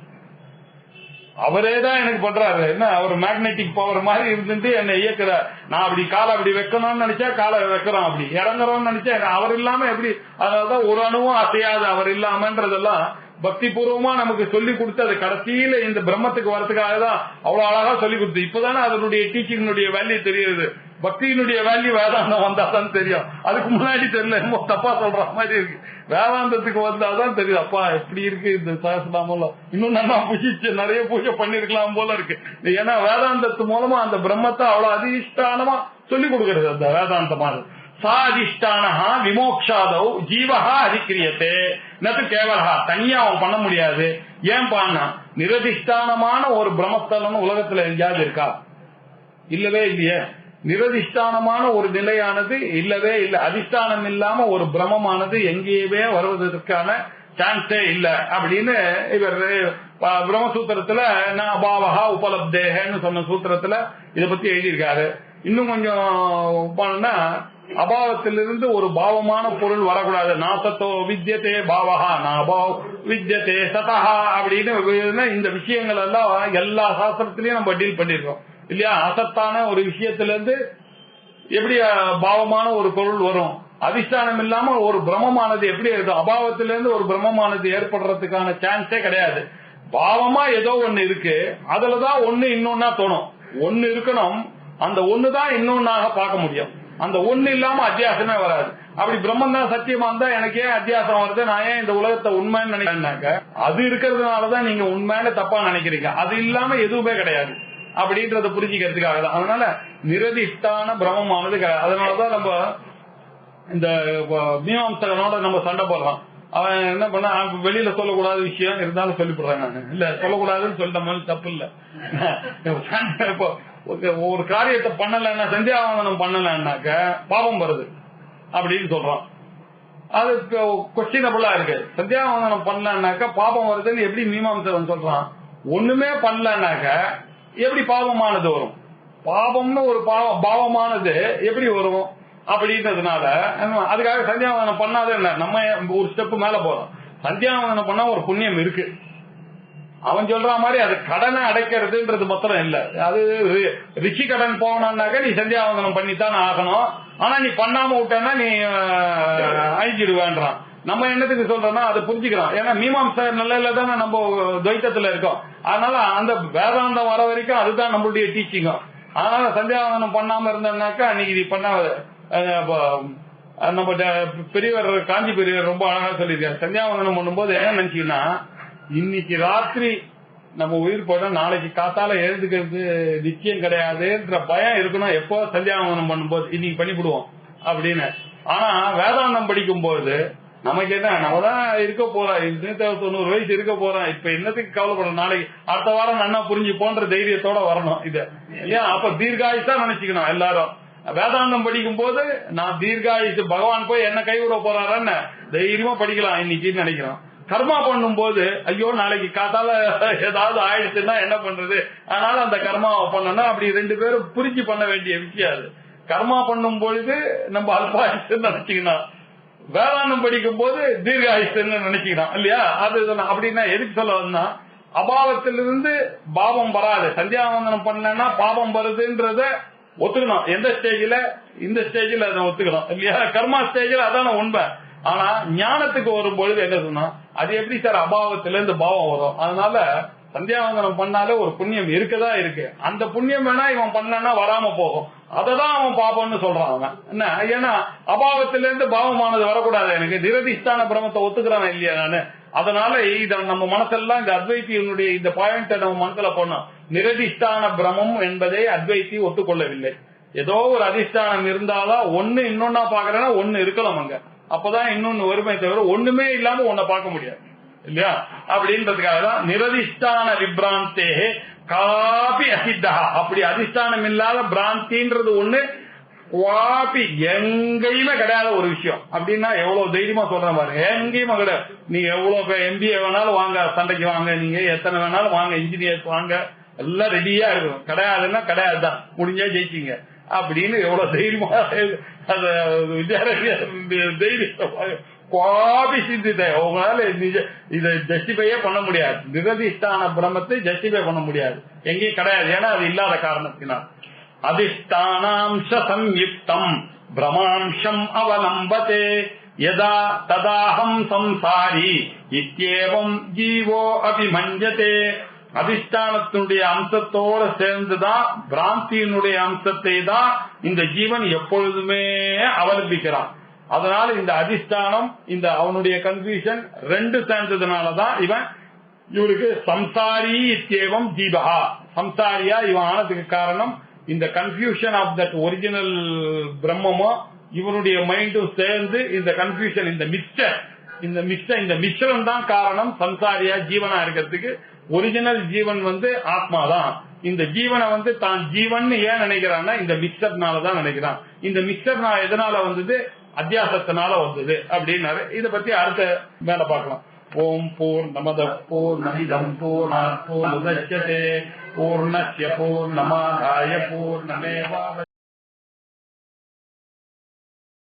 அவரேதான் எனக்கு பண்றாரு. என்ன அவர் மேக்னெட்டிக் பவர் மாதிரி இருந்துட்டு என்ன இயக்குறார். நான் அப்படி காலை அப்படி வைக்கணும்னு நினைச்சா காலை வைக்கிறோம், அப்படி இறங்குறோம்னு நினைச்சா அவர் இல்லாம எப்படி. அதனாலதான் ஒரு அணுவும் அசையாது அவர் இல்லாமன்றதெல்லாம் பக்தி பூர்வமா நமக்கு சொல்லி கொடுத்து அது கடைசியில இந்த பிரம்மத்துக்கு வரதுக்காக தான் அவ்வளவு அழகா சொல்லி கொடுத்து. இப்பதானே அதனுடைய டீச்சிங்கினுடைய வேல்யூ தெரியுது. பக்தியினுடைய வேல்யூ வேதாந்தம் வந்தாதான் தெரியும். அதுக்கு முன்னாடி தெரியல, தப்பா சொல்ற மாதிரி இருக்கு. வேதாந்தத்துக்கு வந்தாதான் தெரியுது, அப்பா எப்படி இருக்கு இந்த சகஸ்ரநாமம், இன்னும் நல்லா பூஜிச்சு நிறைய பூஜை பண்ணிருக்கலாம் போல இருக்கு. ஏன்னா வேதாந்தத்து மூலமா அந்த பிரம்மத்தை அவ்வளவு அதிஷ்டானமா சொல்லி கொடுக்கறது அந்த வேதாந்தமானது. சாதிஷ்டானஹா விமோக்ஷாதௌ ஜீவஹா அதிக்கிரியத்தே நது கேவலஹா. தனியா அவன் பண்ண முடியாது. ஏன் பண்ணா நிரதிஷ்டானமான ஒரு பிரம்மஸ்தலம் உலகத்துல எங்கேயாவது இருக்கா? இல்லவே இல்லையே. நிரதிஷ்டானமான ஒரு நிலையானது இல்லவே இல்லை. அதிஷ்டானம் இல்லாம ஒரு பிரம்மமானது எங்கேயுமே வருவதற்கான சான்ஸே இல்ல அப்படின்னு இவர் பிரம்மசூத்திரத்துல அபாவஹா உபலப்தேன்னு சொன்ன சூத்திரத்துல இத பத்தி எழுதியிருக்காரு. இன்னும் கொஞ்சம் பண்ணா அபாவத்திலிருந்து ஒரு பாவமான பொருள் வரக்கூடாது. நாசத்தோ வித்யதே பாவஹா நாபாவ் வித்யதே சதஹா அப்படின்னு இந்த விஷயங்கள் எல்லாம் எல்லா சாஸ்திரத்திலயும் நம்ம டீல் பண்ணிருக்கோம் இல்லையா. அசத்தான ஒரு விஷயத்துல இருந்து எப்படி பாவமான ஒரு பொருள் வரும்? அதிஷ்டானம் இல்லாம ஒரு பிரம்மமானது எப்படி இருக்கும்? அபாவத்திலிருந்து ஒரு பிரம்மமானது ஏற்படுறதுக்கான சான்ஸே கிடையாது. பாவமா ஏதோ ஒண்ணு இருக்கு, அதுலதான் ஒண்ணு இன்னொன்னா தோணும். ஒண்ணு இருக்கணும், அந்த ஒண்ணுதான் இன்னொன்னாக பார்க்க முடியும். அந்த ஒண்ணு இல்லாம அத்தியாசமே வராது. அப்படி பிரம்மன் தான் சத்தியமா இருந்தா எனக்கு ஏன் அத்தியாசம் வருது? நான் ஏன் இந்த உலகத்தை உண்மைன்னு நினைக்கிறேன்னாக்க, அது இருக்கிறதுனாலதான் நீங்க உண்மைன்னு தப்பா நினைக்கிறீங்க. அது இல்லாம எதுவுமே கிடையாது அப்படின்றத புரிஞ்சுக்கிறதுக்காக தான். அதனால நிரதிஷ்டான பிரம்மமானது. அதனாலதான் நம்ம இந்த மீமாம்சகனோட நம்ம சண்டை போடுறோம். அவன் என்ன பண்ண, வெளியில சொல்லக்கூடாத விஷயம் இருந்தாலும் சொல்லிவிடுறாங்க. நான் இல்ல சொல்லக்கூடாதுன்னு சொல்லிட்ட மாதிரி தப்பு இல்ல. இப்போ ஒரு காரியத்தை பண்ணலன்னா, சந்தியாவந்தனம் பண்ணலன்னாக்க பாவம் வருது அப்படின்னு சொல்றான். அது கொஸ்டினபிளா இருக்கு. சந்தியாவந்தனம் பண்ணலன்னாக்க பாபம் வருதுன்னு எப்படி மீமாம்சகன் சொல்றான்? ஒண்ணுமே பண்ணலன்னாக்க எப்படி பாவமானது வரும்? பாவம்னு ஒரு பாவமானது எப்படி வரும் அப்படின்றதுனால அதுக்காக சந்தியாவந்தனம் பண்ணாத என்ன, நம்ம ஒரு ஸ்டெப் மேல போறோம். சந்தியாவந்தனம் பண்ணா ஒரு புண்ணியம் இருக்கு. அவன் சொல்ற மாதிரி அது கடனை அடைக்கிறதுன்றது மாத்திரம் இல்ல. அது ரிஷி கடன் போகணும்னாக்க நீ சந்தியாவந்தனம் பண்ணித்தான் ஆகணும். ஆனா நீ பண்ணாம விட்டா நீ அழிஞ்சிடுவேன்றான். நம்ம என்னத்துக்கு சொல்றோம்னா அதை புரிஞ்சுக்கிறோம். ஏன்னா மீமாம்ச நிலையில தானே நம்ம துவைத்தத்துல இருக்கோம். அதனால அந்த வேதாந்தம் வர வரைக்கும் அதுதான் நம்மளுடைய டீச்சிங்கும். அதனால சந்தியாவந்தனம் பண்ணாம இருந்தோம்னாக்கா அன்னைக்கு நீ பண்ண நம்ம பெரியவர் காஞ்சி பெரியவர் ரொம்ப அழகா சொல்லியிருக்காரு. சந்தியாவந்தனம் பண்ணும்போது என்ன நினைச்சீங்கன்னா, இன்னைக்கு ராத்திரி நம்ம உயிர் போட நாளைக்கு காத்தால எழுதுக்கிறது நிச்சயம் கிடையாதுன்ற பயம் இருக்கணும். எப்போ சந்தியாவந்தனம் பண்ணும்போது இன்னைக்கு பண்ணிவிடுவோம் அப்படின்னு. ஆனா வேதாந்தம் படிக்கும் போது நமக்கு என்ன, நம்ம தான் இருக்க போறோம், 90 வயசு இருக்க போறோம், இப்ப என்னத்துக்கு கவலைப்படும், நாளைக்கு அடுத்த வாரம் நன்னா புரிஞ்சு போன்ற தைரியத்தோட வரணும். இது ஏன் அப்ப தீர்காயுசா நினைச்சுக்கணும் எல்லாரும். வேதாந்தம் படிக்கும் போது நான் தீர்காயுசு, பகவான் போய் என்ன கைவிட போறாருன்னு தைரியமா படிக்கலாம் இன்னைக்குன்னு நினைக்கிறோம். கர்மா பண்ணும் போது ஐயோ நாளைக்கு காத்தால ஏதாவது ஆயிடுச்சுன்னா என்ன பண்றது, அதனால அந்த கர்மாவை பண்ணணும். அப்படி ரெண்டு பேரும் புரிஞ்சு பண்ண வேண்டிய விஷயம் அது. கர்மா பண்ணும் பொழுது நம்ம அல்பாயுசுன்னு நினைச்சுக்கணும், வேதாந்தம் படிக்கும் போது தீர்காயுசுன்னு நினைச்சுக்கணும் இல்லையா? அது அப்படின்னா எதுக்கு சொல்ல வந்தா, அபாவத்திலிருந்து பாவம் வராது. சந்தியாவந்தனம் பண்ணலன்னா பாவம் வருதுன்றத ஒத்துக்கணும். எந்த ஸ்டேஜ்ல? இந்த ஸ்டேஜ்ல அதை ஒத்துக்கணும் இல்லையா? கர்மா ஸ்டேஜ்ல அதான உண்மை. ஆனா ஞானத்துக்கு வரும் பொழுது என்ன சொன்னா, அது எப்படி சார் அபாவத்திலிருந்து பாவம் வரும்? அதனால சந்தியாவந்தனம் பண்ணாலே ஒரு புண்ணியம் இருக்கதா இருக்கு. அந்த புண்ணியம் வேணா இவன் பண்ணா வராம போகும். அததான் அவன் பாப்பன்னு சொல்றான் அவன். என்ன, ஏன்னா அபாவத்திலிருந்து பாவமானது வரக்கூடாது. எனக்கு நிரதிஷ்டான பிரமத்தை ஒத்துக்கிறான் இல்லையா நானு? அதனால இத நம்ம மனசெல்லாம் இந்த அத்வைத்தியினுடைய இந்த பாயிண்ட் நம்ம மனசுல போனோம். நிரதிஷ்டான பிரமம் என்பதை அத்வைத்தி ஒத்துக்கொள்ளவில்லை. ஏதோ ஒரு அதிஷ்டானம் இருந்தாலும் ஒண்ணு இன்னொன்னா பாக்குறேன்னா ஒண்ணு இருக்கலாம் அங்க, அப்பதான் இன்னொன்னு ஒருமை, தவிர ஒண்ணுமே இல்லாம ஒன்ன பார்க்க முடியாது இல்லையா? அப்படின்றதுக்காக தான் நிரதிஷ்டான விப்ராந்தே காபி அசித்தா. அப்படி அதிஷ்டானம் இல்லாத பிராந்தின்றது ஒண்ணு வாபி எங்கேயுமே கிடையாத ஒரு விஷயம். அப்படின்னா எவ்வளவு தைரியமா சொல்ற பாருங்க, எங்கேயுமே கிடையாது. நீங்க எவ்வளவு எம்பிஏ வேணாலும் வாங்க, சண்டைக்கு வாங்க, நீங்க எத்தனை வேணாலும் வாங்க, இன்ஜினியர்ஸ் வாங்க, எல்லாம் ரெடியா இருக்கும். கிடையாதுன்னா கிடையாதுதான், முடிஞ்சா ஜெயிச்சிங்க அப்படின்னு எவ்வளவு தைரியமா சிந்தித்த உங்களால இதை ஜஸ்டிஃபையே பண்ண முடியாது. நிரதிஷ்டான பிரம்மத்தை ஜஸ்டிஃபை பண்ண முடியாது, எங்கேயும் கிடையாது. ஏன்னா அது இல்லாத காரணத்தினால். அதிஷ்டானாம்ச சம்யுக்தம் பிரமாம்சம் அவலம்பதே யதா ததாஹம் சம்சாரி இத்யேவம் ஜீவோ அபிமன்யதே. அதிஷ்டானத்தினுடைய அம்சத்தோட சேர்ந்துதான் பிராந்தியினுடைய அம்சத்தை தான் இந்த ஜீவன் எப்பொழுதுமே அவலம்பிக்கிறான். அதனால இந்த அதிஷ்டானம், இந்த அவனுடைய கன்ஃபியூஷன் ரெண்டு சேர்ந்ததுனாலதான் இவருக்கு சம்சாரி இத்யேவம் ஜீவஹா, சம்சாரியா இவன் ஆனதுக்கு காரணம் இந்த கன்ஃபியூஷன் ஆஃப் தட் ஒரிஜினல் பிரம்மமோ இவனுடைய மைண்டும் சேர்ந்து இந்த கன்ஃபியூஷன், இந்த மிக்சரம் தான் காரணம் சம்சாரியா ஜீவனா இருக்கிறதுக்கு. ஒரிஜினல் ஜீவன் ஆத்மாதான். இந்த ஜீவனை தான் ஜீவன் ஏன் நினைக்கிறான்னா இந்த மிக்சர்னாலதான் நினைக்கிறான். இந்த மிக்சர் எதனால வந்தது? அத்தியாசத்தினால வந்தது அப்படின்னாரு. இத பத்தி அடுத்த மேல பார்க்கலாம். ஓம் பூர்ணமத பூர்ணமிதம் பூர்ணாத் பூர்ணமுதச்யதே பூர்ணஸ்ய பூர்ணமாதாய பூர்ணமேவாவசிஷ்யதே.